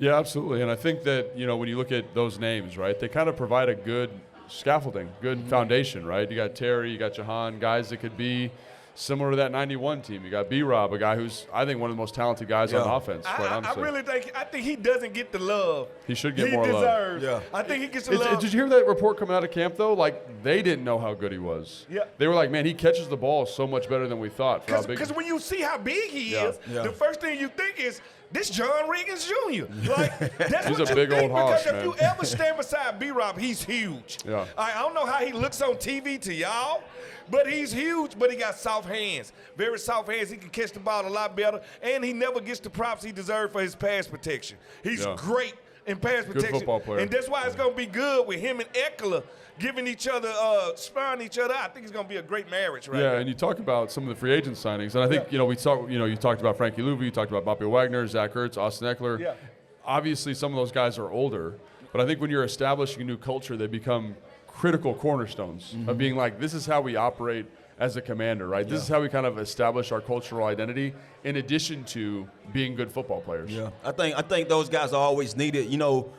Yeah, absolutely. And I think that, when you look at those names, right, they kind of provide a good scaffolding, good foundation, right? You got Terry, you got Jahan, guys that could be similar to that 91 team. You got B-Rob, a guy who's, I think, one of the most talented guys on offense, quite honestly. I think he doesn't get the love he should get more deserves. love. I think he gets the love. Did you hear that report coming out of camp, though? Like, they didn't know how good he was. Yeah. They were like, man, he catches the ball so much better than we thought. Because when you see how big he is, the first thing you think is, this John Riggins Jr. Like, that's He's what a you big think, old hoss, because man. if you ever stand beside B-Rob, he's huge. Yeah. I don't know how he looks on TV to y'all, but he's huge, but he got soft hands. Very soft hands. He can catch the ball a lot better, and he never gets the props he deserves for his pass protection. He's great in pass protection. football player. And that's why it's going to be good with him and Eckler giving each other, sparring each other. I think it's going to be a great marriage right Yeah, there. and you talk about some of the free agent signings, and I think you talked about Frankie Louvu, you talked about Bobby Wagner, Zach Ertz, Austin Eckler. Yeah. Obviously, some of those guys are older, but I think when you're establishing a new culture, they become critical cornerstones of being like, this is how we operate as a commander, right? This is how we kind of establish our cultural identity, in addition to being good football players. Yeah, I think those guys are always needed. You know,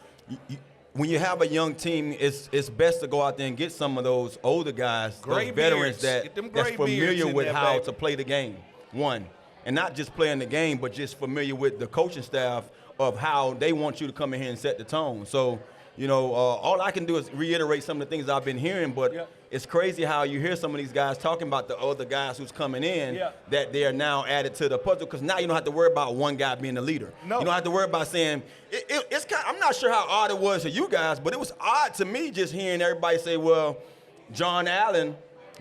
when you have a young team, it's best to go out there and get some of those older guys, Gray those veterans beards. Get them that's gray beards familiar in with there, how baby. to play the game. One, and not just playing the game, but just familiar with the coaching staff of how they want you to come in here and set the tone. So, you know, all I can do is reiterate some of the things I've been hearing, but it's crazy how you hear some of these guys talking about the other guys who's coming in that they are now added to the puzzle, because now you don't have to worry about one guy being the leader. No. You don't have to worry about saying, it's kind of, I'm not sure how odd it was to you guys, but it was odd to me just hearing everybody say, well, Jonathan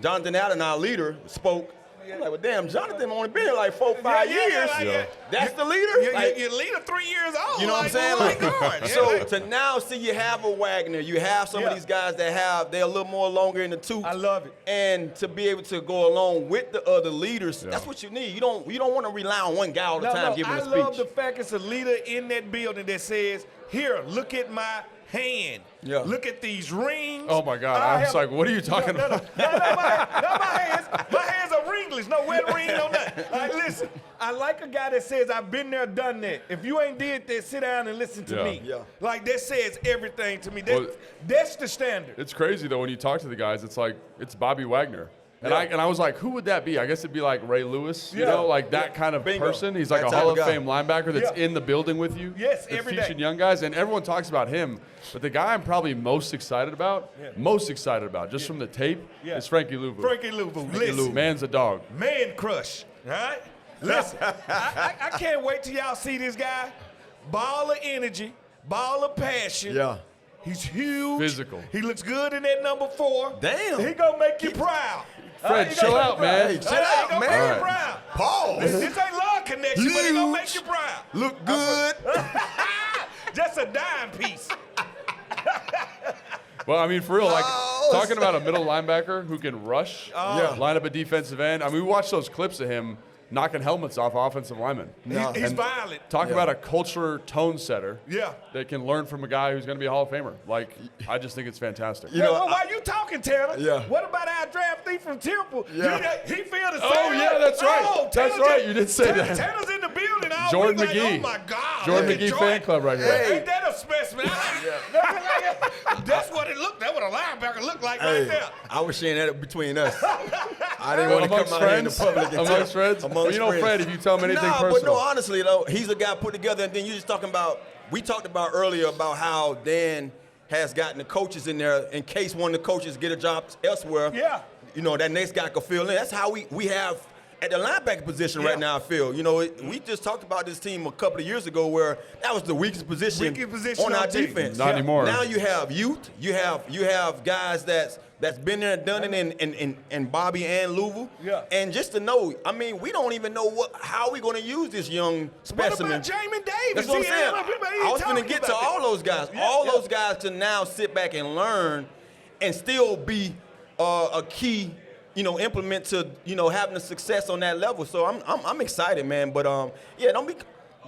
Allen, our leader, spoke. I'm like, well, damn, Jonathan only been here like 4 or 5 years. That's the leader? Your leader 3 years old. You know what I'm saying? Like, going. So to now see you have a Wagner, you have some of these guys that they're a little more longer in the tooth. I love it. And to be able to go along with the other leaders, that's what you need. You don't want to rely on one guy all the time giving a speech. I love the fact it's a leader in that building that says, here, look at my hand. Yeah. Look at these rings. Oh, my God. I was like, what are you talking about? My hands are ringless. No wet ring, no nothing. Like, listen, I like a guy that says, I've been there, done that. If you ain't did that, sit down and listen to me. Yeah. Like, that says everything to me. That's the standard. It's crazy, though, when you talk to the guys, it's like, it's Bobby Wagner. And I was like, who would that be? I guess it'd be like Ray Lewis, you know, like that kind of person. He's like That a type Hall of of guy. Fame linebacker that's in the building with you. Yes, that's every day. teaching young guys, and everyone talks about him. But the guy I'm probably most excited about, just from the tape, is Frankie Louvu. Frankie Louvu. Listen. Man's a dog. Man crush, all right? Listen, I can't wait till y'all see this guy. Ball of energy, ball of passion. Yeah. He's huge. Physical. He looks good in that number 4. Damn. He gonna make you proud. Fred, chill out, man. He gonna make you proud. Pause. This ain't love connection, but he gonna make you proud. Look good. Just a dime piece. Well, I mean, for real, like, talking about a middle linebacker who can rush, line up a defensive end. I mean, we watched those clips of him knocking helmets off offensive linemen. He's violent. Talk about a culture tone setter Yeah. that can learn from a guy who's going to be a Hall of Famer. Like, I just think it's fantastic. Well, why you talking, Tanner? Yeah. What about our draft thief from Temple? Yeah. He feel the same. Oh, yeah, that's right. Oh, That's Tanner right. You did say that. Tanner's in the building. All Jordan week, like, McGee. oh, my God. Jordan look at McGee fan club right here. Hey. Ain't that a specimen? That's what it looked. That's what a linebacker looked like right there. I was sharing that between us. I didn't want to Amongst come out here in the friends? public and Amongst friends? Well, you know, Fred, if you tell him anything But personal. no, honestly, though, he's a guy put together, and then you just talking about, we talked about earlier about how Dan has gotten the coaches in there in case one of the coaches get a job elsewhere. Yeah. You know, that next guy could fill in. That's how we have at the linebacker position right now, I feel. You know, we just talked about this team a couple of years ago where that was the weakest position on our defense. Not anymore. Now you have youth. You have guys that's been there and done it in Bobby and Louvu. Yeah. And just to know, I mean, we don't even know how we're going to use this young specimen. What about Jamin Davis? That's what I'm saying. I was going to get to all those guys. Those guys to now sit back and learn and still be a key, implement to, having a success on that level. So I'm excited, man. But, don't be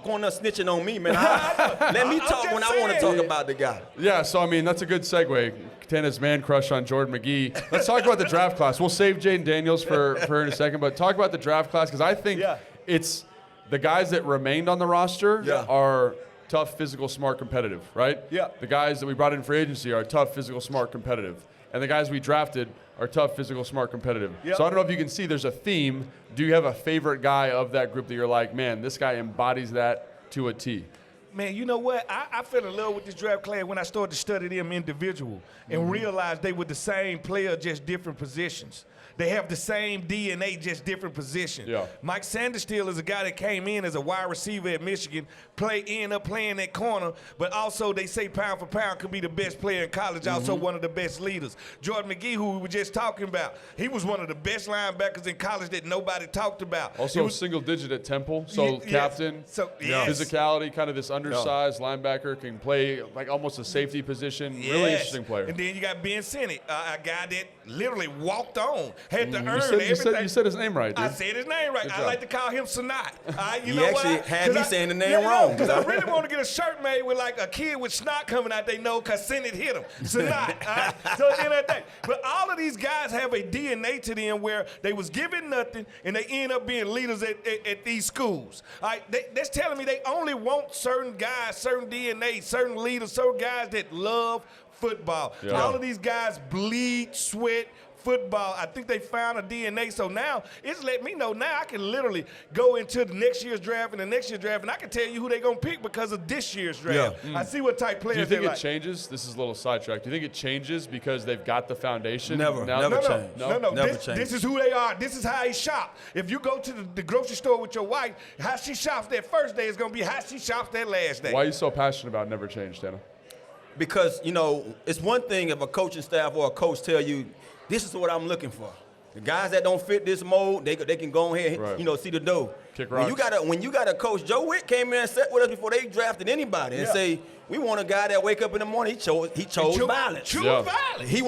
going up snitching on me, man. Let me talk when I want to talk about the guy. Yeah, so, I mean, that's a good segue. Tanner's man crush on Jordan McGee. Let's talk about the draft class. We'll save Jaden Daniels for her in a second, but talk about the draft class because I think it's the guys that remained on the roster are tough, physical, smart, competitive, right? Yeah. The guys that we brought in free agency are tough, physical, smart, competitive. And the guys we drafted are tough, physical, smart, competitive. Yep. So I don't know if you can see there's a theme. Do you have a favorite guy of that group that you're like, man, this guy embodies that to a T? Man, you know what? I fell in love with this draft class when I started to study them individual and realized they were the same player, just different positions. They have the same DNA, just different positions. Yeah. Mike Sanderstill is a guy that came in as a wide receiver at Michigan, ended up playing that corner, but also they say pound for pound could be the best player in college, also one of the best leaders. Jordan McGee, who we were just talking about, he was one of the best linebackers in college that nobody talked about. Also single digit at Temple, so captain. So, yes. Physicality, kind of this undersized linebacker, can play like almost a safety position. Yes. Really interesting player. And then you got Ben Sinnott, a guy that literally walked on, had to earn You everything. said his name right, dude. I said his name right. Good I job. like to call him Sanat. He actually had me saying the name wrong. Because I really want to get a shirt made with like a kid with snot coming out they know because Sinnott hit him. Sanat. So at the end of the day. But all of these guys have a DNA to them where they was given nothing and they end up being leaders at these schools. All right? That's telling me they only want certain guys, certain DNA, certain leaders, certain guys that love football. Yeah. All of these guys bleed, sweat, football. I think they found a DNA. So now it's let me know now I can literally go into the next year's draft and the next year's draft and I can tell you who they're going to pick because of this year's draft. Yeah. I see what type players Do you think they it like. changes? This is a little sidetrack. Do you think it changes because they've got the foundation? Never. Now Never that- change. No. Never This change. is who they are. This is how he shop. If you go to the grocery store with your wife, how she shops that first day is going to be how she shops that last day. Why are you so passionate about never change, Dana? Because, it's one thing if a coaching staff or a coach tell you, this is what I'm looking for. The guys that don't fit this mold, they can go ahead and, Right. see the dough. Kick When you got a coach, Joe Witt came in and sat with us before they drafted anybody and say, we want a guy that wake up in the morning, he chose violence. Choose Yeah. violence. He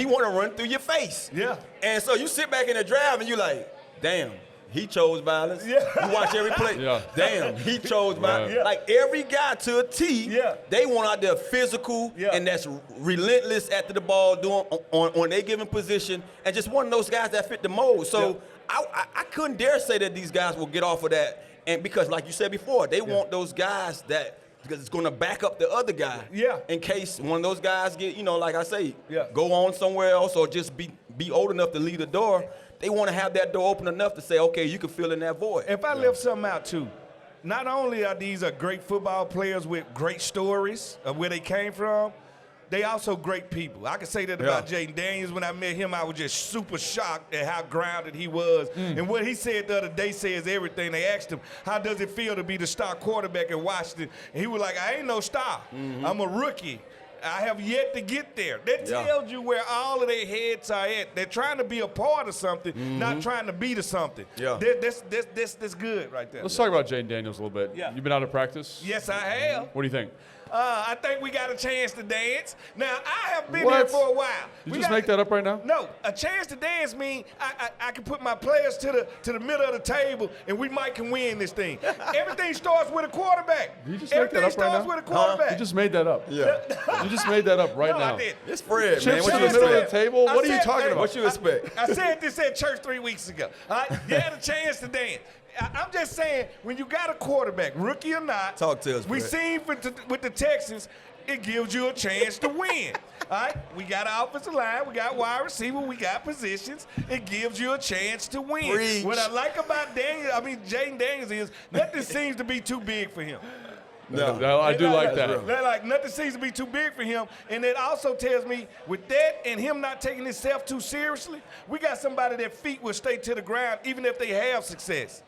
wanna run through your face. Yeah. And so you sit back in the draft and you like, damn, he chose violence. Yeah. You watch every play. Yeah. Damn, he chose violence. Right. Yeah. Like every guy to a T, Yeah. they want out there physical and that's relentless after the ball doing on their given position and just one of those guys that fit the mold. So I couldn't dare say that these guys will get off of that. And because like you said before, they want those guys that because it's going to back up the other guy. Yeah. In case one of those guys get, like I say, Yeah. go on somewhere else or just be old enough to leave the door. They want to have that door open enough to say, okay, you can fill in that void. If I left something out too, not only are these great football players with great stories of where they came from, they also great people. I can say that about Jaden Daniels. When I met him, I was just super shocked at how grounded he was. And what he said the other day says everything. They asked him, how does it feel to be the star quarterback in Washington? And he was like, I ain't no star. I'm a rookie. I have yet to get there. That tells you where all of their heads are at. They're trying to be a part of something, not trying to be to something. Yeah. That's good right there. Let's talk about Jaden Daniels a little bit. Yeah. You've been out of practice? Yes, I have. What do you think? I think we got a chance to dance. Now, I have been What? here for a while. You We just got- make that up right now? No, a chance to dance means I can put my players to the middle of the table and we might can win this thing. Everything starts with a quarterback. You just make that Everything up right starts now? with a quarterback. You just made that up. Yeah. You just made that up right no, now. I did. It's Fred, man. Chips What in you the middle of expect? the table? I What are you said- talking hey, about? What you expect? I said this at church 3 weeks ago. All right? You had a chance to dance. I'm just saying, when you got a quarterback, rookie or not, Talk to us, we Brett. seen with the Texans, it gives you a chance to win. All right? We got an offensive line, we got wide receiver, we got positions. It gives you a chance to win. Preach. What I like about Jaden Daniels is nothing seems to be too big for him. No, I do like that. They're like nothing seems to be too big for him, and it also tells me with that and him not taking himself too seriously, we got somebody that feet will stay to the ground even if they have success.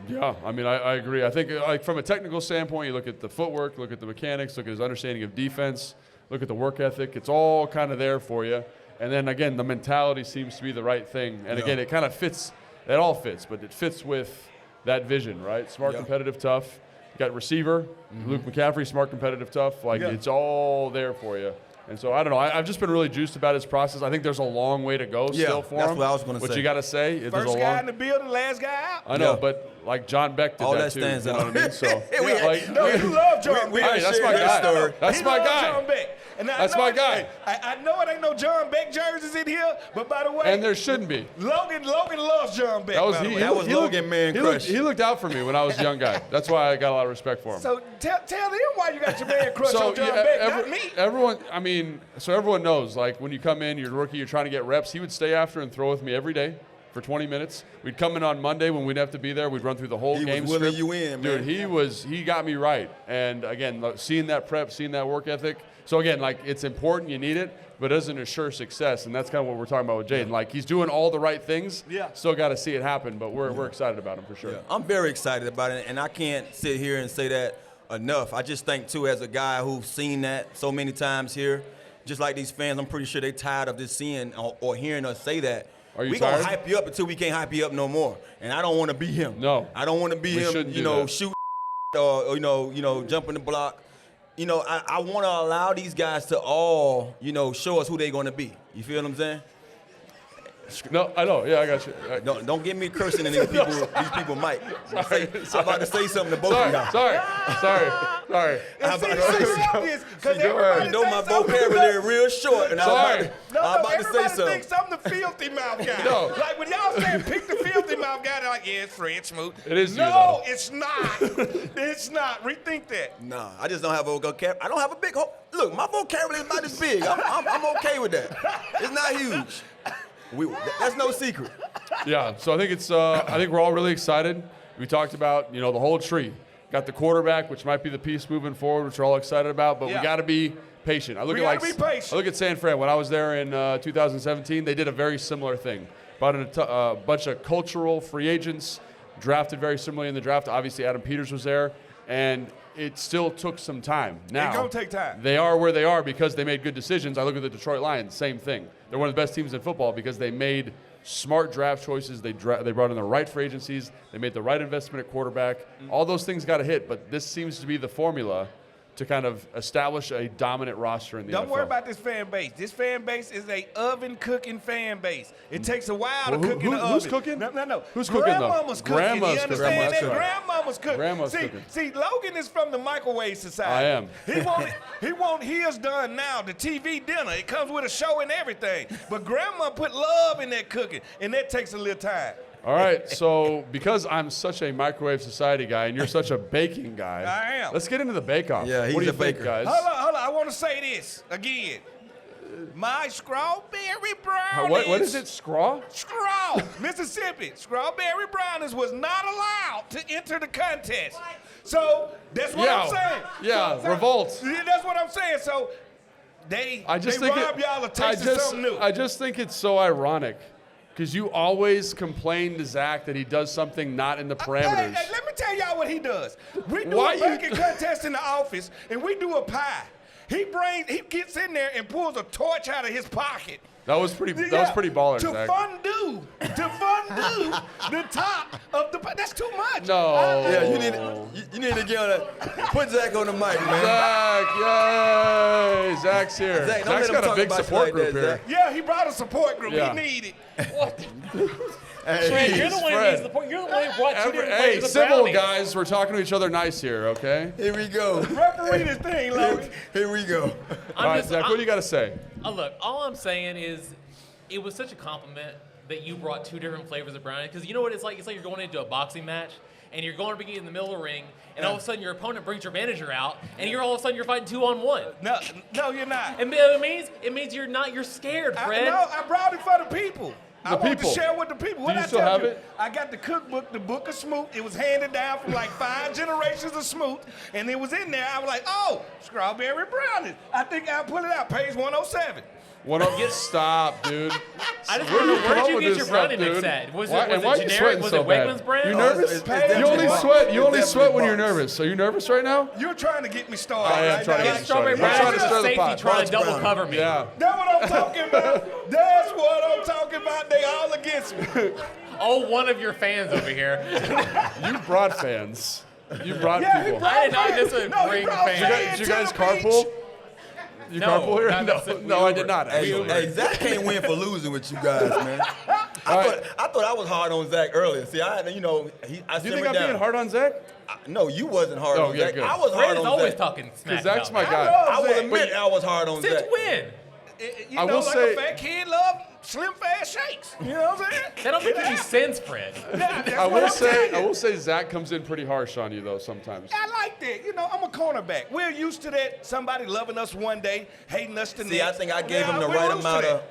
Yeah, I agree. I think like from a technical standpoint, you look at the footwork, look at the mechanics, look at his understanding of defense, look at the work ethic. It's all kind of there for you. And then again, the mentality seems to be the right thing. And again, it kind of fits. It all fits, but it fits with that vision, right? Smart, competitive, tough. You got receiver, Luke McCaffrey, smart, competitive, tough. Like it's all there for you. And so I don't know. I've just been really juiced about his process. I think there's a long way to go still for that's him. what I was gonna But say. you got to say, there's First a guy long. in the building, last guy out. I know, Yeah. but like John Beck did All that that too. stands you know out. what I mean? So We- No, you love John we Beck. Hey, that's shared my that guy. story. That's He my loves guy. John Beck. And I That's know my it- guy. I know it ain't no John Beck jerseys in here, but by the way, And there shouldn't be. Logan loves John Beck. That was by the he. way. That was Logan Man Crush. He looked out for me when I was a young guy. That's why I got a lot of respect for him. So tell them why you got your man crush on John yeah, Beck, not me. everyone. mean, so everyone knows, like, when you come in, you're a rookie, you're trying to get reps. He would stay after and throw with me every day for 20 minutes. We'd come in on Monday when we'd have to be there. We'd run through the whole game He was willing script. you in, man. Dude, he got me right. And, again, seeing that prep, seeing that work ethic. So, again, like, it's important. You need it, but it doesn't assure success. And that's kind of what we're talking about with Jaden. Like, he's doing all the right things. Yeah. Still got to see it happen, but we're excited about him for sure. Yeah, I'm very excited about it, and I can't sit here and say that enough. I just think, too, as a guy who's seen that so many times here, just like these fans, I'm pretty sure they're tired of just seeing or hearing us say that. Are you we gonna tired? hype you up until we can't hype you up no more, and I don't want to be him. No. I don't want to be We him. shouldn't You do know, that. shoot or jumping the block. You know, I want to allow these guys to all show us who they're going to be. You feel what I'm saying? No, I know. Yeah, I got you. Don't get me cursing and these people might. Sorry. I'm about to say something to both of y'all. Sorry. And see, because You know my vocabulary real short, and Sorry. I'm about to say everybody something. thinks I'm the filthy mouth guy. No. Like when y'all saying pick the filthy mouth guy, they're like, yeah, it's Fred Smoot. It is you, No, though. it's not. It's not. Rethink that. Nah, I just don't have a vocabulary. I don't have a big look. My vocabulary is about this big. I'm okay with that. It's not huge. That's no secret. Yeah, so I think I think we're all really excited. We talked about, the whole tree. Got the quarterback, which might be the piece moving forward, which we're all excited about, but we Yeah. got to be patient. We gotta be patient. I look at San Fran. When I was there in 2017, they did a very similar thing. Brought in a bunch of cultural free agents, drafted very similarly in the draft. Obviously, Adam Peters was there, and it still took some time. Now, It's gonna take time. They are where they are because they made good decisions. I look at the Detroit Lions, same thing. They're one of the best teams in football because they made smart draft choices. They brought in the right free agencies. They made the right investment at quarterback. All those things got to hit, but this seems to be the formula to kind of establish a dominant roster in the NFL. Don't worry about this fan base. This fan base is a oven cooking fan base. It takes a while to Well, cook in the oven. who's cooking? No. Who's cooking, though? Grandmama's cooking. Grandma's You cooking. understand That's that? right. Grandmama's cooking. Grandma's cooking. See, Logan is from the microwave society. I am. He want his done now. The TV dinner. It comes with a show and everything. But grandma put love in that cooking, and that takes a little time. All right, so because I'm such a microwave society guy and you're such a baking guy, I am. Let's get into the bake-off. Yeah, he's what do you a think, baker. guys? Hold on. I want to say this again. My strawberry brownies. What is it, Scraw? Straw, Mississippi. Strawberry brownies was not allowed to enter the contest. So that's what I'm saying. Yeah, revolt. Yeah, that's what I'm saying. So they robbed y'all of taste of something new. I just think it's so ironic because you always complain to Zach that he does something not in the parameters. Hey, let me tell y'all what he does. We do Why a baking contest in the office, and we do a pie. He gets in there and pulls a torch out of his pocket. That was pretty baller, to Zach. fondue the top of the pie. That's too much. No. Yeah, you need to get on put Zach on the mic, man. Zach, yay! Zach's here. Zach, don't let Zach's him got a talk big about you support like group that, here. Zach. Yeah, he brought a support group. Yeah. He needed. Fred, you're the one who needs the point. You're the one who brought two different Hey, flavors of civil brownies. guys, we're talking to each other nice here, okay? Here we go. Referee this thing, Logan. Here we go. All right, Zach, what do you got to say? Look, all I'm saying is it was such a compliment that you brought two different flavors of brownie. Because you know what it's like? It's like you're going into a boxing match, and you're going to be in the middle of the ring, and all of a sudden your opponent brings your manager out, and you're all of a sudden you're fighting 2-on-1. No, you're not. And it means you're scared, Fred. I brought it for the people. I want people. to share with the people. What Do you I still tell have you, it? I got the cookbook, the Book of Smoot. It was handed down from like 5 generations of Smoot, and it was in there. I was like, oh, strawberry brownies. I think I'll pull it out, page 107. Stop, dude. I just Where want to know, you come where'd up you with get this your stuff, brownie mix dude? at? Was Why it are you generic? sweating Was so it bad? Wegmans brand? You nervous? It's You definitely only box. sweat. You It's only sweat when you're definitely box. nervous. Are you nervous right now? You're trying to get me started. I am right trying to now. get you Strawberry started. brownies I'm trying to is stir the safety pot. trying to double Brownie. cover me. Yeah. That's what I'm talking about. That's what I'm talking about. They all against me. Oh, one of your fans over here. You brought fans. You brought Yeah, he people. brought I did not fans. disagree, No, he brought fans. fans Did you guys to the carpool? beach. You No, carpool here? not necessarily. No, I did not. Hey, Actually. hey, Zach can't win for losing with you guys, man. I thought I was hard on Zach earlier. See, I Do you simmered think I'm down. being hard on Zach? No, you wasn't hard Oh, on yeah, Zach. good. I was Fred hard is on always Zach. talking smack. Because Zach's my about guy. love I will Zach. admit I was hard on Since Zach. when? You I know, will like say- a fat kid love slim fast shakes. You know what I'm saying? That don't make any sense, Fred. I will say Zach comes in pretty harsh on you though sometimes. I like that. You know, I'm a cornerback. We're used to that. Somebody loving us one day, hating us the next. See, I think I gave him the we're right used to amount that. of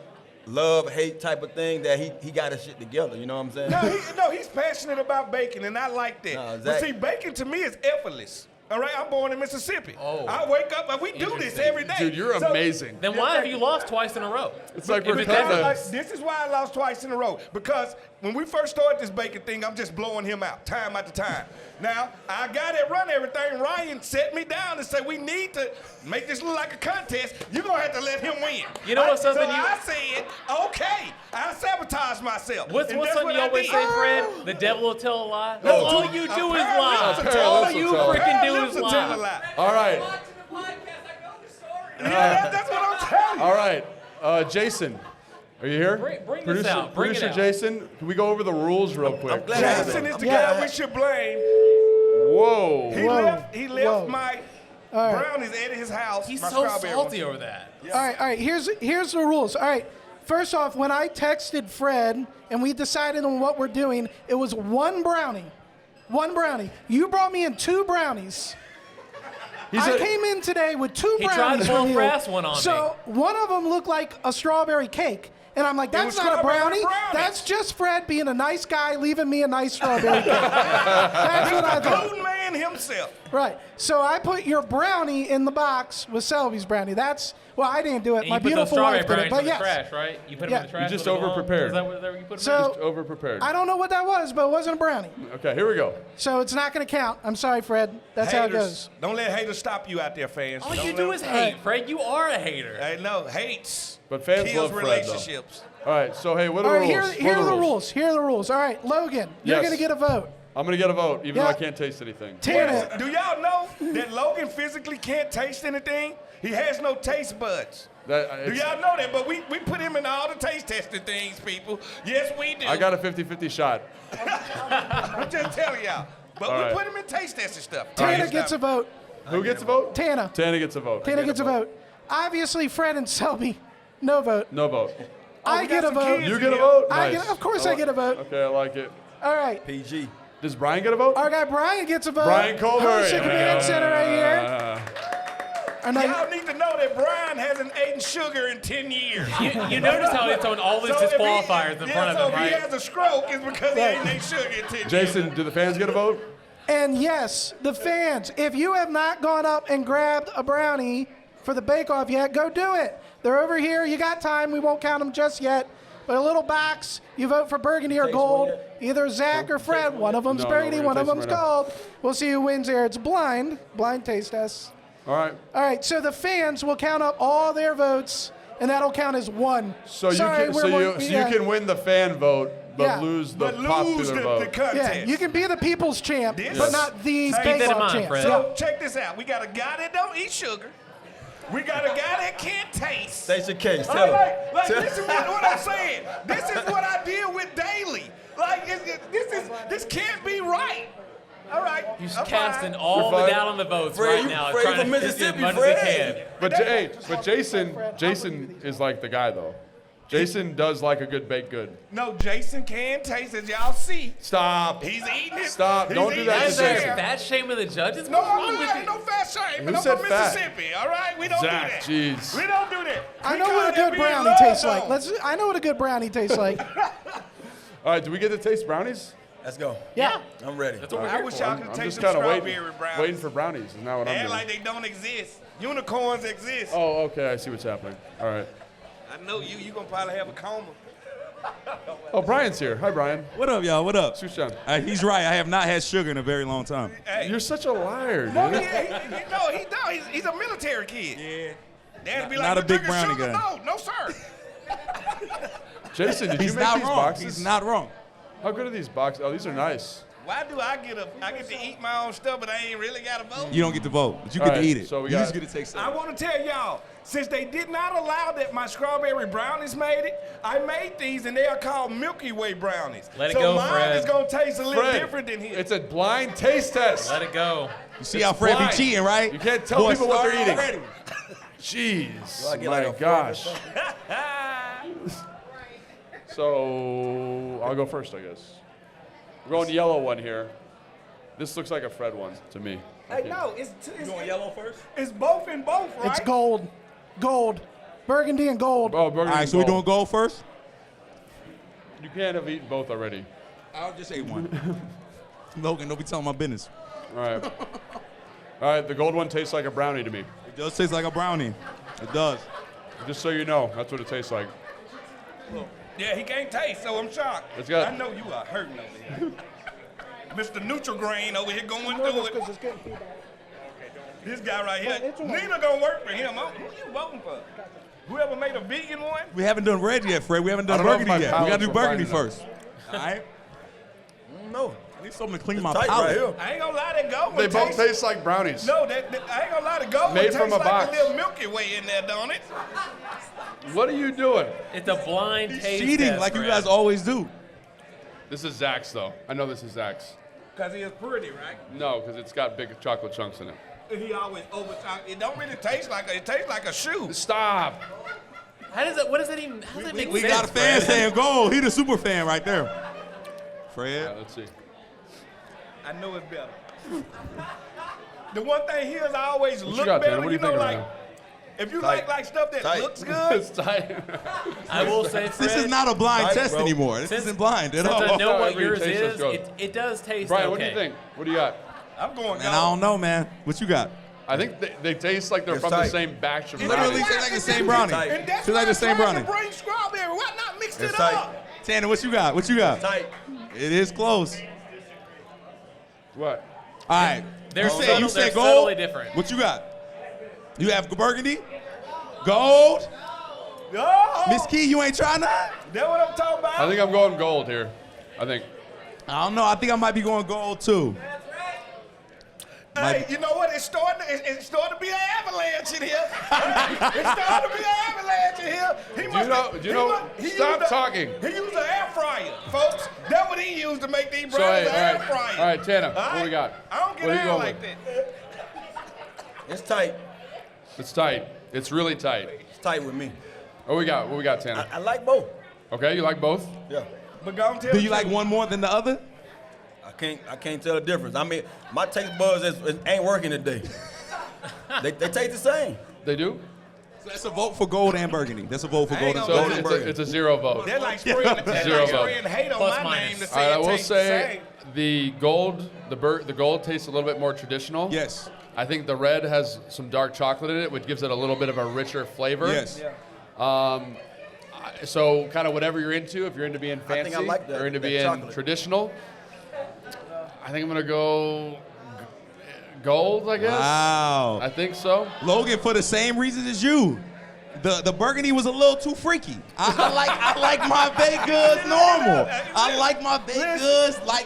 love, hate type of thing that he got his shit together. You know what I'm saying? No, he's passionate about bacon, and I like that. No, but Zach- see, bacon to me is effortless. All right, I'm born in Mississippi. Oh. I wake up, and we do this Interesting. every day. Dude, you're So- amazing. Then why have you lost twice in a row? It's like we're Because- kinda- This is why I lost twice in a row. Because when we first started this bacon thing, I'm just blowing him out time after time. Now, I got that run everything. Ryan set me down and said, we need to make this look like a contest. You're going to have to let him win. You know what's something so you- I said, okay. I sabotaged myself. What's And that's something what you I always did. say, Fred? The devil will tell a lie. No, All dude, you a do is pair of lie. lips will tell All a you lie. freaking do Lips is will tell a lie. lie. All right. Yeah, that's what I'm telling you. All right. Jason, are you here? Bring this out. Bring it Producer out. Jason, can we go over the rules real quick? I'm glad Jason is the Yeah. guy we should blame. Whoa. He Whoa. left my brownies at his house. He's my so strawberry salty ones. over that. All right. Here's the rules. All right. First off, when I texted Fred and we decided on what we're doing, it was one brownie. One brownie. You brought me in 2 brownies. I came in today with 2 He tried brownies to pull from a you. fast one on So one of them looked like a strawberry cake. And I'm like, that's was not a strawberry brownie. brownie. That's just Fred being a nice guy, leaving me a nice strawberry cake. That's what I thought. Gluten man himself. Right. So I put your brownie in the box with Selby's brownie. Well, I didn't do it. And My you put those beautiful strawberry wife did it. brownies But in the yes. trash, right? You put them Yeah. in the trash. You just where they belong? overprepared. Is that where you put them? So Just over-prepared. I don't know what that was, but it wasn't a brownie. Okay, here we go. So it's not going to count. I'm sorry, Fred. That's how it goes. Don't let haters stop you out there, fans. All Don't you let do them- is hate, Fred. You are a hater. Hey, no, hates. But fans kills love Fred, though. relationships. All right, so hey, what All are right, the rules? here are the rules. Here are the rules. All right, Logan, you're Yes. going to get a vote. I'm going to get a vote, even though Yeah. I can't taste anything. Tana, Do y'all know that Logan physically can't taste anything? He has no taste buds. Do y'all know that? But we put him in all the taste testing things, people. Yes, we do. I got a 50-50 shot. I'm just telling y'all. But All we right. put him in taste testing stuff. Tana gets a vote. Who gets a vote? Tana. Tana gets a vote. Tana gets a vote. Obviously, Fred and Selby, no vote. No vote. I we get got a some vote. kids. You get a vote? I Nice. get, of course, I get a vote. Okay, I like it. All right. PG. Does Brian get a vote? Our guy Brian gets a vote. Brian Colbert. Host of Command Center right here. And I- Y'all need to know that Brian hasn't eaten sugar in 10 years. You notice how he's throwing all these So if he- disqualifiers in front of so him, if right? he has a stroke, it's because he ain't ate sugar in 10 years. Jason, do the fans get a vote? And yes, the fans, if you have not gone up and grabbed a brownie for the bake-off yet, go do it. They're over here. You got time. We won't count them just yet. But a little box, you vote for burgundy or Taste one gold. yet? Either Zach or Fred. One of them's No, burgundy, we're one gonna of taste them's them right now. gold. We'll see who wins here. It's blind taste test. All right. All right, so the fans will count up all their votes, and that'll count as one. So Sorry, you can win the fan vote, but Yeah. lose the But lose popular the vote. contest. Yeah, you can be the people's champ, This- but not the Keep that in bake-off mind, champ. Fred. So check this out. We got a guy that don't eat sugar. We got a guy that can't taste. State your case. All Tell him. right, like Tell- this is what I'm saying. This is what I deal with daily. Like this can't be right. All right. He's I'm casting fine. all You're the fine. doubt on the votes Fred, right you- now, Fred, trying you to from hit you as Mississippi, much as he Fred. can. But Jason is like the guy though. Jason does like a good baked good. No, Jason can taste, as y'all see. Stop. He's eating it. Stop. He's Don't do eating that it to Is there Jason. fat shaming the judges? No, What's wrong with ain't you? no fat shame. Who But I'm said from fat? Mississippi. All right, we don't Zach, do that. jeez. We don't do that. I We know call what a that good being brownie loved tastes like. on. I know what a good brownie tastes like. All right, do we get to taste brownies? Let's go. Yeah. I'm ready. That's what we're I here wish for. y'all could I'm taste just some kind of strawberry brownies. waiting for brownies. Is not what I'm Act doing. like they don't exist. Unicorns exist. Oh, okay. I see what's happening. All right. I know you gonna probably have a coma. Oh, Brian's here. Hi, Brian. What up, y'all? What up? Switch down. He's right. I have not had sugar in a very long time. Hey. You're such a liar, No, dude. he's a military kid. Yeah. Dad'd be Not like, a big "You drinking brownie sugar?" guy. No, sir. Jason, did He's you make not these wrong. boxes? He's not wrong. How good are these boxes? Oh, these are nice. Why do I get to eat my own stuff, but I ain't really got a vote? You don't get to vote, but you All get right, to eat it. so we you got- just get to take I some. want to tell y'all, since they did not allow that my strawberry brownies made it, I made these and they are called Milky Way brownies. Let it so go, mine Fred. is gonna taste a little Fred, different than his. it's a blind taste test. Let it go. You see how Fred be blind. cheating, right? You can't tell Boy, people what they're started eating. already. Jeez. I get My like a gosh. So I'll go first, I guess. We're going yellow one here. This looks like a Fred one to me. Hey, no, it's going yellow first? It's both and both, right? It's gold. Gold. Burgundy and gold. Oh, burgundy. All right, so we're doing gold first? You can't have eaten both already. I'll just ate one. Logan, don't be telling my business. All right. All right, the gold one tastes like a brownie to me. It does taste like a brownie. It does. Just so you know, that's what it tastes like. Yeah, he can't taste, so I'm shocked. It's got- I know you are hurting over here. Mr. Nutri-Grain over here going No, through that's it. 'cause it's getting feedback. This guy right here, it's all right. neither gonna work for him. Who you voting for? Whoever made a vegan one? We haven't done red yet, Fred. We haven't done I don't know if burgundy my yet. We gotta palate's do burgundy refined first. All right? No. I need something to clean my Tight palate. right here. I ain't gonna lie, that gold They one both tastes. taste like brownies. No, I ain't gonna lie, the gold Made one from tastes a like box. a little Milky Way in there, don't it? What are you doing? It's a blind He's taste cheating test, like you Fred. guys always do. This is Zach's, though. I know this is Zach's. Cause he is pretty, right? No, because it's got big chocolate chunks in it. He always it don't really taste like it tastes like a shoe. Stop. How does that? What does that even? How does that make We sense? got a fan Fred? saying gold. He the super fan right there. Yeah, Fred. let's see. I know it's better. The one thing here is I always What you look got, better, Tanner? What do you know, think like right if you Tight. like stuff that Tight. looks good. It's tight. I will say, Fred. This is not a blind Tight, test bro. anymore. This Since- isn't blind at Since I all. know what Every yours taste is, is good. it does taste Brian, okay. what do you think? What do you got? I'm going Man, I don't know, man. What you got? I think they taste like they're It's from the tight. same batch of It Literally brownies. tastes like the same brownie. Tight. And that's Tastes like why the same I tried brownie. to bring strawberry. Why not mix It's it tight. up? Tanner, what you got? What you got? Tight. It is close. What? All right. They're you subtle- said they're gold. subtly different. What you got? You have burgundy, gold. Oh, Miss Key, you ain't trying that? That's what I'm talking about. I think I'm going gold here. I think. I don't know. I think I might be going gold too. Hey, you know what? It's starting to be an avalanche in here. It's starting to be an avalanche in here. Stop talking. He used an air fryer, folks. That's what he used to make these So, brownies, hey, an all air right. fryer. All right, Tanner, All what right? we got? I don't get What are you down going like with? that. It's tight. It's tight. It's really tight. It's tight with me. What we got? What we got, Tanner? I like both. Okay, you like both? Yeah. But go and tell Do the you like truth. one more than the other? I can't tell the difference. I mean, my taste buds ain't working today. they taste the same. They do? So that's a vote for gold and burgundy. That's a vote for gold and gonna So lie. burgundy. it's a 0 vote. They're like spraying, Zero vote. hate on Plus my minus. name to All say right, I it will tastes the say same. the gold tastes a little bit more traditional. Yes. I think the red has some dark chocolate in it, which gives it a little bit of a richer flavor. Yes. So kind of whatever you're into, if you're into being fancy, think I like that- or into that being chocolate. traditional, I think I'm gonna go gold, I guess. Wow. I think so. Logan, for the same reason as you. The burgundy was a little too freaky. I like my baked goods normal. I like my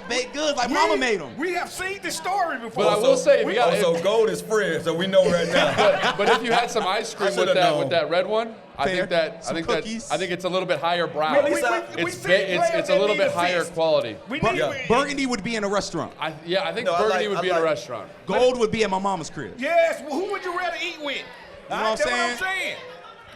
baked goods like mama made them. We have seen this story before. But I will say, if you got, Also, gold is Fred, so we know right now. but if you had some ice cream should've with known. that red one, I Fair. think Cookies. it's a little bit higher brown. We It's see players it's a that little need bit assist. higher quality. We need Yeah. Burgundy would be in a restaurant. I think No, I burgundy like- would be I in a like- restaurant. Gold would be at my mama's crib. Yes, well, who would you rather eat with? know what I'm That's saying? what I'm saying.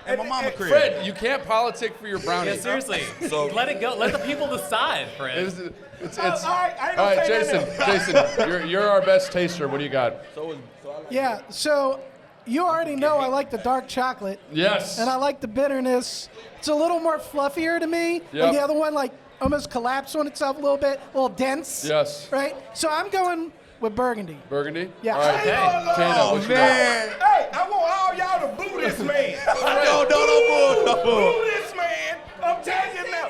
At my mama crib. Fred, you can't politic for your brownie. Yeah, seriously. So- Let it go. Let the people decide, Fred. It's all right, I ain't gonna all right, say Jason, you're our best taster. What do you got? So I like Yeah, so you already know I like the dark chocolate, Yes. and I like the bitterness. It's a little more fluffier to me. Yep. And the other one, like, almost collapsed on itself a little bit, a little dense. Yes. Right? So I'm going with burgundy. Burgundy? Yeah. All right. Hey, no, Tana, no, what you got? Man. Hey, I want all y'all to boo this man. No. Boo this man. I'm telling you now.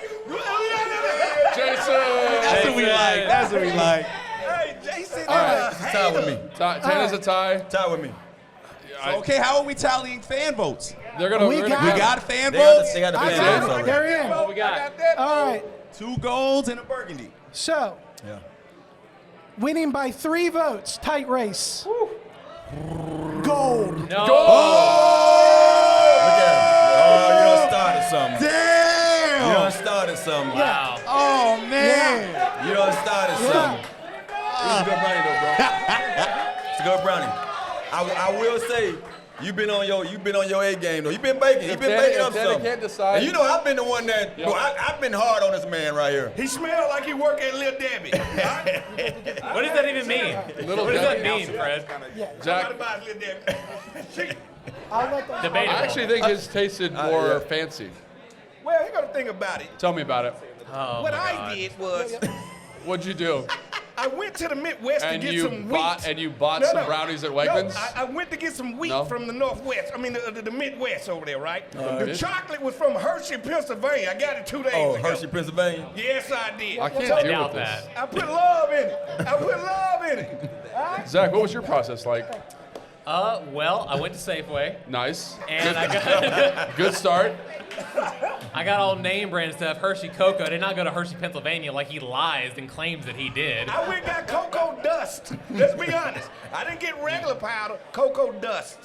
Jason! That's what we like. That's what we like. Hey, Jason. All right, it's a tie with me. Tana's a tie. Tie with me. Okay, how are we tallying fan votes? They're gonna. We we're got- gonna We got fan They votes? got the I fan got votes it. already. They're in. What we got? All right. 2 golds and a burgundy. So, Yeah. winning by 3 votes, tight race. Gold. No. Look at him. Oh, you done started something. Damn! You done started something. Wow. Oh, man. You done started something. It's a good brownie, though, bro. It's a good brownie. I will say, You've been on your A game though. You've been baking. You've been Danny- baking up if Danny something. can't decide- And you know I've been the one that. Yeah. Bro, I've been hard on this man right here. He smelled like he work at Lil Debbie. Right? What does that even mean? Little What does that Debbie. mean, Fred? Jack, Somebody buys Lil Debbie. I'll let them. Debatable. I actually think his tasted more yeah. fancy. Well, you got to think about it. Tell me about it. Oh, What my I God. did was What'd you do? I went to the Midwest And to get you some bought wheat. and you bought some brownies at Wegmans? No, I went to get some wheat No? from the Northwest. I mean, the Midwest over there, right? The Mid- chocolate was from Hershey, Pennsylvania. I got it 2 days Oh, ago. Hershey, Pennsylvania. Yes, I did. I can't So, deal doubt with this. that. I put love in it. I put love in it. Zach, what was your process like? Well, I went to Safeway Nice. and I got Good start. I got all name brand stuff. Hershey Cocoa. I did not go to Hershey, Pennsylvania, like he lies and claims that he did. I went and got cocoa dust. Let's be honest. I didn't get regular powder, cocoa dust.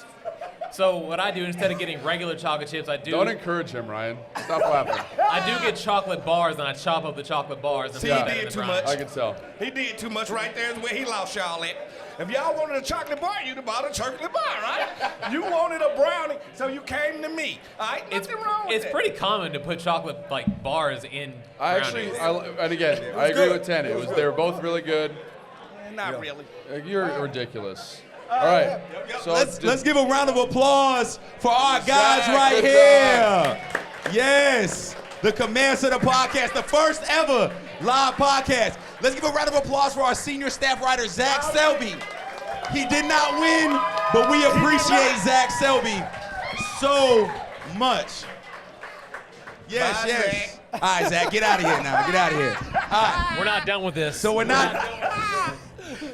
So what I do instead of getting regular chocolate chips, I Don't encourage him, Ryan. Stop laughing. do get chocolate bars and I chop up the chocolate bars. And See, put he that did in the too brownies. much. I can tell. He did too much right there is where he lost y'all at. If y'all wanted a chocolate bar, you'd have bought a chocolate bar, right? You wanted a brownie, so you came to me. All right, nothing wrong with It's that. pretty common to put chocolate like bars in I brownies. actually, and again, I agree good. with 10. They were both really good. Not really. You're ridiculous. All right. So Let's give a round of applause for our guys Zach, right good here. Yes, the Command Center podcast, the first ever live podcast. Let's give a round of applause for our senior staff writer, Zach Selby. He did not win, but we appreciate Zach Selby so much. Yes, Bye, yes. Zach. All right, Zach, get out of here now. Get out of here. All right. We're not done with this. So we're not.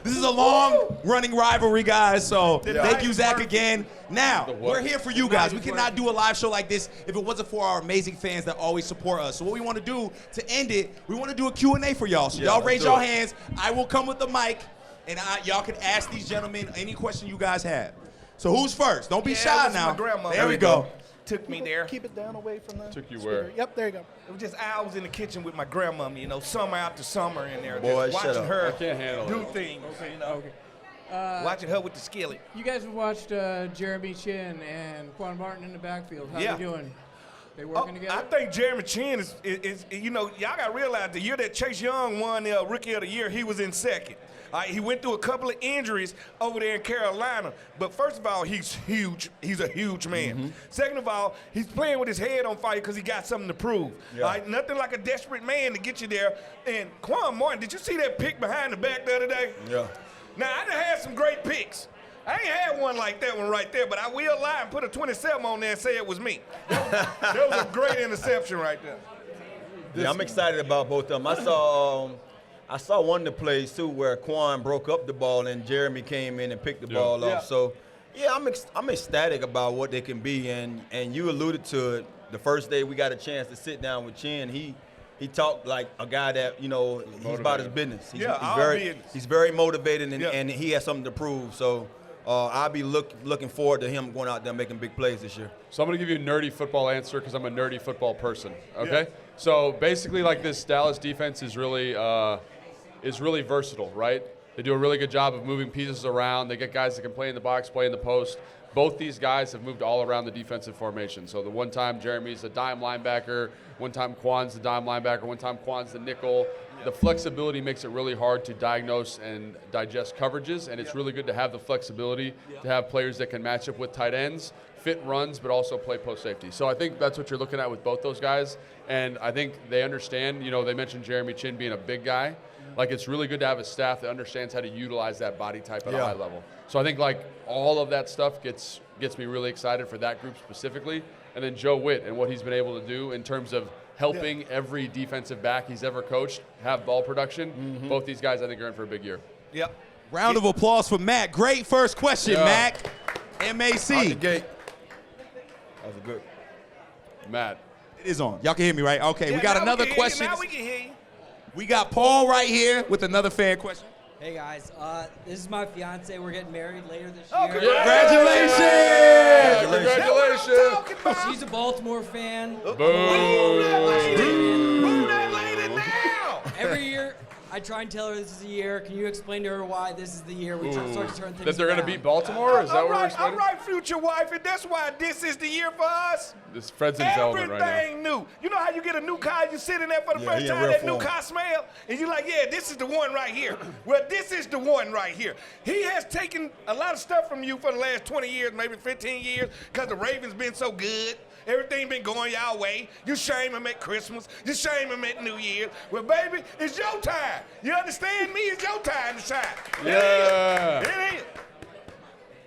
This is a long-running rivalry, guys. So thank you, Zach, again. Now we're here for you guys. We cannot do a live show like this if it wasn't for our amazing fans that always support us. So what we want to do to end it, we want to do a Q&A for y'all. So y'all let's raise do your it. hands. I will come with the mic, and y'all can ask these gentlemen any question you guys have. So who's first? Don't be Yeah, shy this is now. my grandma. There we go. Took me there. Keep it down away from the. Took you speaker. where? Yep, there you go. It was just hours in the kitchen with my grandmama, you know, summer after summer in there. Boy, just shut watching up. her I can't handle do it. things, you know. Watching her with the skillet. You guys have watched Jeremy Chin and Quan Martin in the backfield. How Yeah. they doing? They Oh, working I together? think Jeremy Chin is, you know, y'all got to realize the year that Chase Young won the Rookie of the Year, he was in second. He went through a couple of injuries over there in Carolina. But first of all, he's huge. He's a huge man. Second of all, he's playing with his head on fire because he got something to prove. Yeah. Nothing like a desperate man to get you there. And Quan Martin, did you see that pick behind the back the other day? Yeah. Now, I done had some great picks. I ain't had one like that one right there, but I will lie and put a 27 on there and say it was me. That was a great interception right there. Yeah, I'm excited about both of them. I saw one of the plays too where Quan broke up the ball and Jeremy came in and picked the ball Yeah. off. So, yeah, I'm ecstatic about what they can be. And you alluded to it. The first day we got a chance to sit down with Chin, he talked like a guy that, you know, he's about his business. He's all very business. he's very motivated and, Yeah. and he has something to prove. So I'll be looking forward to him going out there making big plays this year. So I'm going to give you a nerdy football answer because I'm a nerdy football person, okay? So basically, like, this Dallas defense is really versatile, right? They do a really good job of moving pieces around. They get guys that can play in the box, play in the post. Both these guys have moved all around the defensive formation. So the one time Jeremy's the dime linebacker, one time Quan's the dime linebacker, one time Quan's the nickel. The flexibility makes it really hard to diagnose and digest coverages, and it's really good to have the flexibility to have players that can match up with tight ends, fit runs, but also play post safety. So I think that's what you're looking at with both those guys, and I think they understand. You know, they mentioned Jeremy Chin being a big guy. Like, it's really good to have a staff that understands how to utilize that body type at a high level. So I think, like, all of that stuff gets me really excited for that group specifically. And then Joe Witt and what he's been able to do in terms of helping every defensive back he's ever coached have ball production. Both these guys, I think, are in for a big year. Yep. Round of applause for Mac. Great first question, Yeah. Mac. Out the MAC. gate. That was good. Matt. It is on. Y'all can hear me, right? Okay, Yeah, we got now another can hear you. question. Now we can hear you. We got Paul right here with another fan question. Hey guys, this is my fiance. We're getting married later this Oh, year. Congratulations! Congratulations! She's a Baltimore fan. Boom! Move that lady now. Every year, I try and tell her this is the year. Can you explain to her why this is the year we start to turn things That they're going to around? beat Baltimore? Is that what we're All explaining? right, future wife, and that's why this is the year for us. This Fred's in his element right now. Everything new. You know how you get a new car, you sit in there for the Yeah, first he in time, real that new form. car smell, and you're like, yeah, this is the one right here. Well, this is the one right here. He has taken a lot of stuff from you for the last 20 years, maybe 15 years, because the Ravens been so good. Everything been going y'all way. You shame him at Christmas. You shame him at New Year's. Well, baby, it's your time. You understand me? It's your time to shine. Yeah. It is.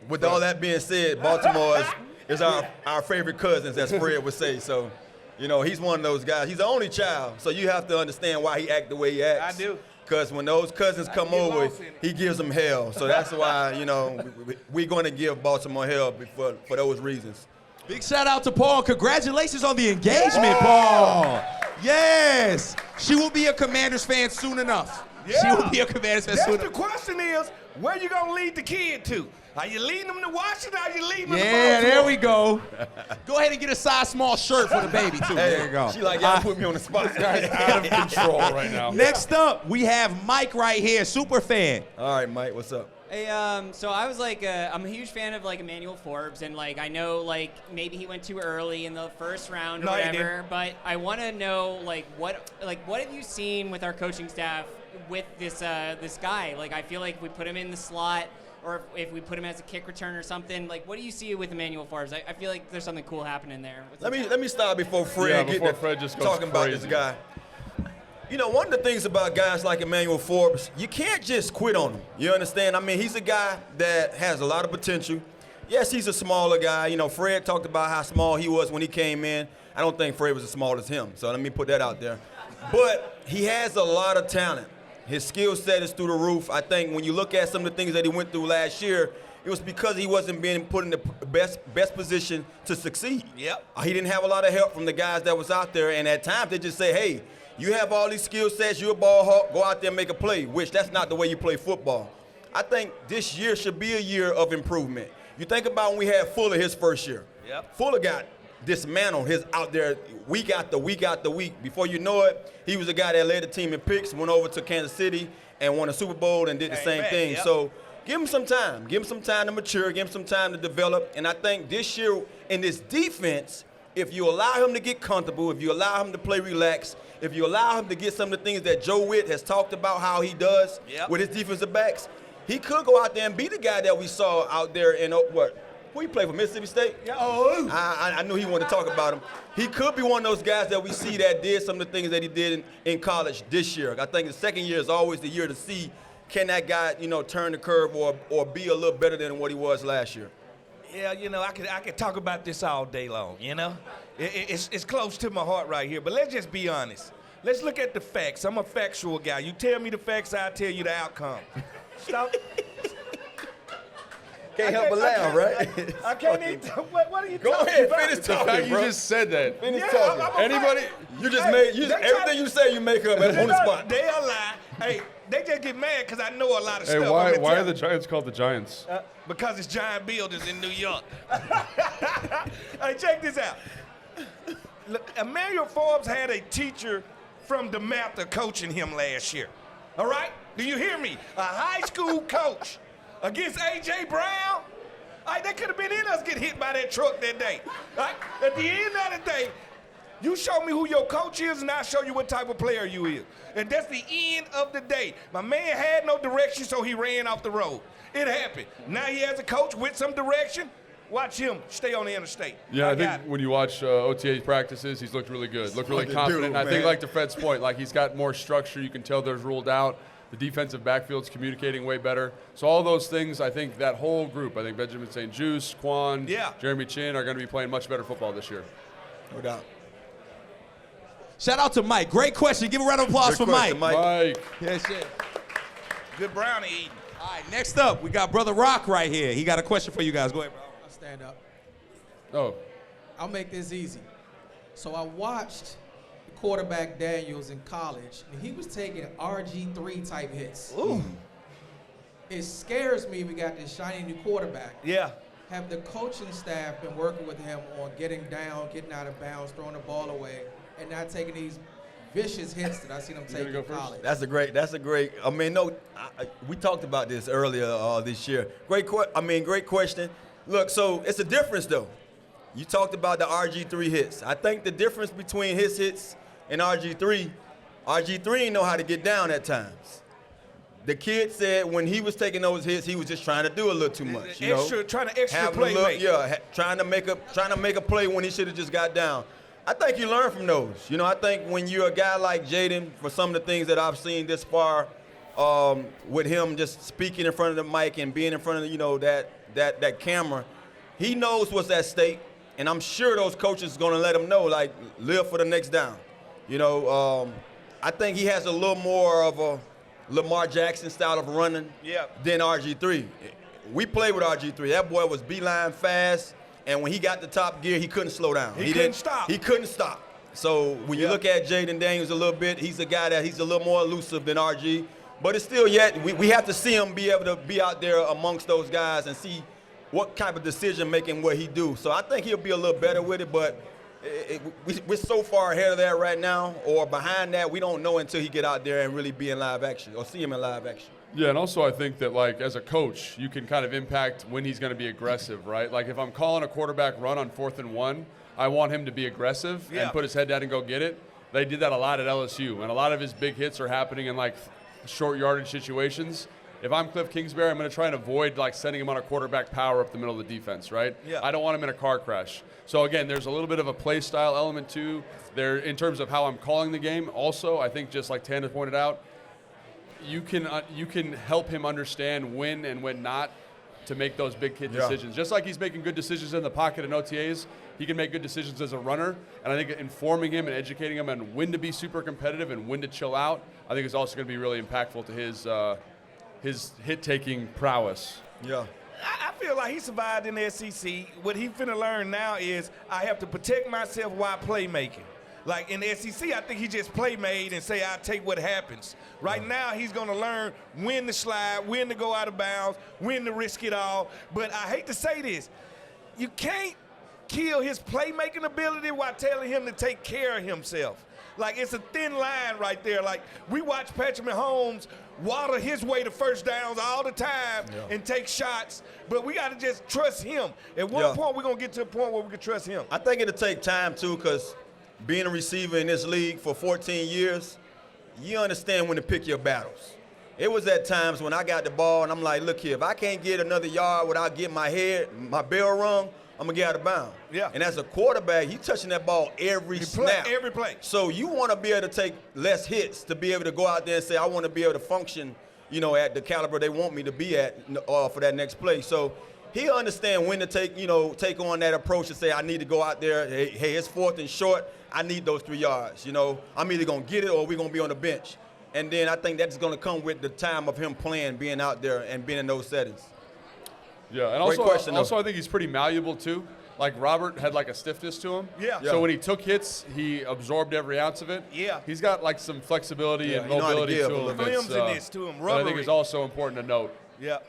With all that being said, Baltimore is our favorite cousins, as Fred would say. So, you know, he's one of those guys. He's the only child, so you have to understand why he act the way he acts. I do. Because when those cousins come get over, lost in it. he gives them hell. So that's why, you know, we're going to give Baltimore hell for those reasons. Big shout out to Paul. Congratulations on the engagement, Paul. Yes. She will be a Commanders fan soon enough. She will be a Commanders fan soon That's the enough. question is, where you going to lead the kid to? Are you leading them to Washington or are you leading them to Yeah, Baltimore? there we go. Go ahead and get a size small shirt for the baby, too. There you go. She like, y'all put me on the spot. Guy's out of control right now. Next up, we have Mike right here, super fan. All right, Mike, what's up? Hey, so I was like, I'm a huge fan of like Emmanuel Forbes, and like I know like maybe he went too early in the first round or No, he whatever, didn't. but I want to know like what have you seen with our coaching staff with this this guy? Like I feel like if we put him in the slot, or if we put him as a kick return or something, like what do you see with Emmanuel Forbes? I feel like there's something cool happening there. Let me start before Fred Yeah, get before to Fred just goes talking about crazy. this guy. You know, one of the things about guys like Emmanuel Forbes, you can't just quit on him. You understand? I mean, he's a guy that has a lot of potential. Yes, he's a smaller guy. You know, Fred talked about how small he was when he came in. I don't think Fred was as small as him, so let me put that out there. But he has a lot of talent. His skill set is through the roof. I think when you look at some of the things that he went through last year, it was because he wasn't being put in the best position to succeed. Yep. He didn't have a lot of help from the guys that was out there, and at times they just say, hey, you have all these skill sets, you're a ball hawk, go out there and make a play, which that's not the way you play football. I think this year should be a year of improvement. You think about when we had Fuller his first year. Yep. Fuller got dismantled out there week after week after week. Before you know it, he was the guy that led the team in picks, went over to Kansas City and won a Super Bowl and did the Came same back, thing. yep. So give him some time. Give him some time to mature. Give him some time to develop. And I think this year in this defense, if you allow him to get comfortable, if you allow him to play relaxed, if you allow him to get some of the things that Joe Witt has talked about how he does with his defensive backs, he could go out there and be the guy that we saw out there in who he played for, Mississippi State? Yeah. Oh. I knew he wanted to talk about him. He could be one of those guys that we see that did some of the things that he did in college this year. I think the second year is always the year to see can that guy, you know, turn the curve or be a little better than what he was last year. Yeah, you know, I could talk about this all day long, you know? It's close to my heart right here, but let's just be honest. Let's look at the facts. I'm a factual guy. You tell me the facts, I'll tell you the outcome. Stop. Can't help but laugh, right? I can't even. What are you Go talking ahead, about? finish The fact talking, you bro. just said that. Finish Yeah, talking. I'm a Anybody? fact. You just Hey, made they everything try- you say you make up on the spot. They a lie. Hey, they just get mad because I know a lot of Hey, stuff. why I'm are tell the you. Giants called the Giants? Because it's giant buildings in New York. Hey, check this out. Look, Emmanuel Forbes had a teacher from DeMatha coaching him last year. All right? Do you hear me? A high school coach against A.J. Brown. All right, that could have been in us get hit by that truck that day. All right? At the end of the day, you show me who your coach is, and I'll show you what type of player you is. And that's the end of the day. My man had no direction, so he ran off the road. It happened. Now he has a coach with some direction. Watch him stay on the interstate. Yeah, I got think it. when you watch OTA practices, he's looked really good. Looked really Fucking confident. dude, I think, man. like to Fred's point, like he's got more structure. You can tell there's ruled out. The defensive backfield's communicating way better. So all those things, I think that whole group, I think Benjamin St. Juste, Quan, Yeah. Jeremy Chin are going to be playing much better football this year. No doubt. Shout out to Mike. Great question. Give a round of applause Good for question, Mike. Mike. Yes, yes. Good brownie eating. All right, next up, we got Brother Rock right here. He got a question for you guys. Go ahead, bro. I'll stand up. Oh, I'll make this easy. So I watched the quarterback Daniels in college, and he was taking RG3 type hits. Ooh. It scares me we got this shiny new quarterback. Yeah. Have the coaching staff been working with him on getting down, getting out of bounds, throwing the ball away, and not taking these vicious hits that I seen him take in college. That's a great. I mean, we talked about this earlier this year. Great question. Look, so it's a difference though. You talked about the RG3 hits. I think the difference between his hits and RG3 ain't know how to get down at times. The kid said when he was taking those hits, he was just trying to do a little too much. Trying to extra play. Trying to make a play when he should have just got down. I think you learn from those. I think when you're a guy like Jaden, for some of the things that I've seen this far, with him just speaking in front of the mic and being in front of that camera, he knows what's at stake, and I'm sure those coaches are gonna let him know, like, live for the next down. I think he has a little more of a Lamar Jackson style of running than RG3. We played with RG3. That boy was beeline fast, and when he got the top gear, he couldn't slow down. He couldn't stop. He couldn't stop. So when you look at Jaden Daniels a little bit, he's a guy that he's a little more elusive than RG. But it's still we have to see him be able to be out there amongst those guys and see what type of decision-making will he do. So I think he'll be a little better with it, but we're so far ahead of that right now, or behind that, we don't know until he get out there and really be in live action or see him in live action. Yeah, and also I think that, like, as a coach, you can kind of impact when he's going to be aggressive, right? Like, if I'm calling a quarterback run on 4th and 1, I want him to be aggressive and put his head down and go get it. They did that a lot at LSU, and a lot of his big hits are happening in, like, short yardage situations. If I'm Cliff Kingsbury, I'm going to try and avoid, like, sending him on a quarterback power up the middle of the defense, right? Yeah. I don't want him in a car crash. So, again, there's a little bit of a play style element, too, there in terms of how I'm calling the game. Also, I think just like Tanner pointed out, you can help him understand when and when not to make those big kid decisions. Just like he's making good decisions in the pocket and OTAs, he can make good decisions as a runner. And I think informing him and educating him on when to be super competitive and when to chill out, I think is also going to be really impactful to his hit-taking prowess. Yeah. I feel like he survived in the SEC. What he finna learn now is I have to protect myself while playmaking. Like in the SEC, I think he just play-made and say, I'll take what happens. Right now, he's going to learn when to slide, when to go out of bounds, when to risk it all. But I hate to say this, you can't kill his playmaking ability while telling him to take care of himself. Like, it's a thin line right there. Like, we watch Patrick Mahomes water his way to first downs all the time and take shots, but we got to just trust him. At one point, we're going to get to a point where we can trust him. I think it'll take time, too, because being a receiver in this league for 14 years, you understand when to pick your battles. It was at times when I got the ball, and I'm like, look here, if I can't get another yard without getting my bell rung, I'm going to get out of bounds. Yeah. And as a quarterback, he's touching that ball every snap. Every play. So you want to be able to take less hits to be able to go out there and say, I want to be able to function, at the caliber they want me to be at for that next play. So he'll understand when to take on that approach and say, I need to go out there. Hey, it's 4th and short. I need those 3 yards. I'm either going to get it or we're going to be on the bench. And then I think that's going to come with the time of him playing, being out there and being in those settings. Yeah, and also I think he's pretty malleable too. Like Robert had like a stiffness to him. Yeah. So when he took hits, he absorbed every ounce of it. Yeah. He's got like some flexibility and mobility to him. Flimsiness to him. That I think is also important to note. Yeah.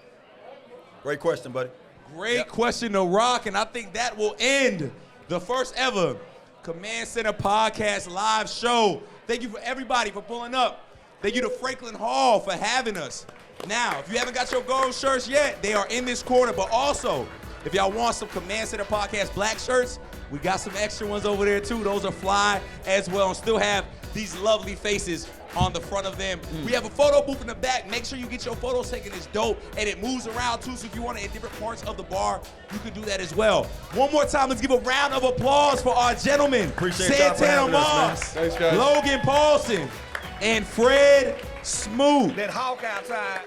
Great question, buddy. Great question to rock, and I think that will end the first ever Command Center Podcast live show. Thank you for everybody for pulling up. Thank you to Franklin Hall for having us. Now, if you haven't got your gold shirts yet, they are in this corner. But also, if y'all want some Command Center Podcast black shirts, we got some extra ones over there too. Those are fly as well and still have these lovely faces on the front of them. We have a photo booth in the back. Make sure you get your photos taken. It's dope. And it moves around too, so if you want it in different parts of the bar, you can do that as well. One more time, let's give a round of applause for our gentlemen. Appreciate y'all for Santana having us, Moss, man. Thanks, guys. Logan Paulson, and Fred Smoot. That Hawk outside.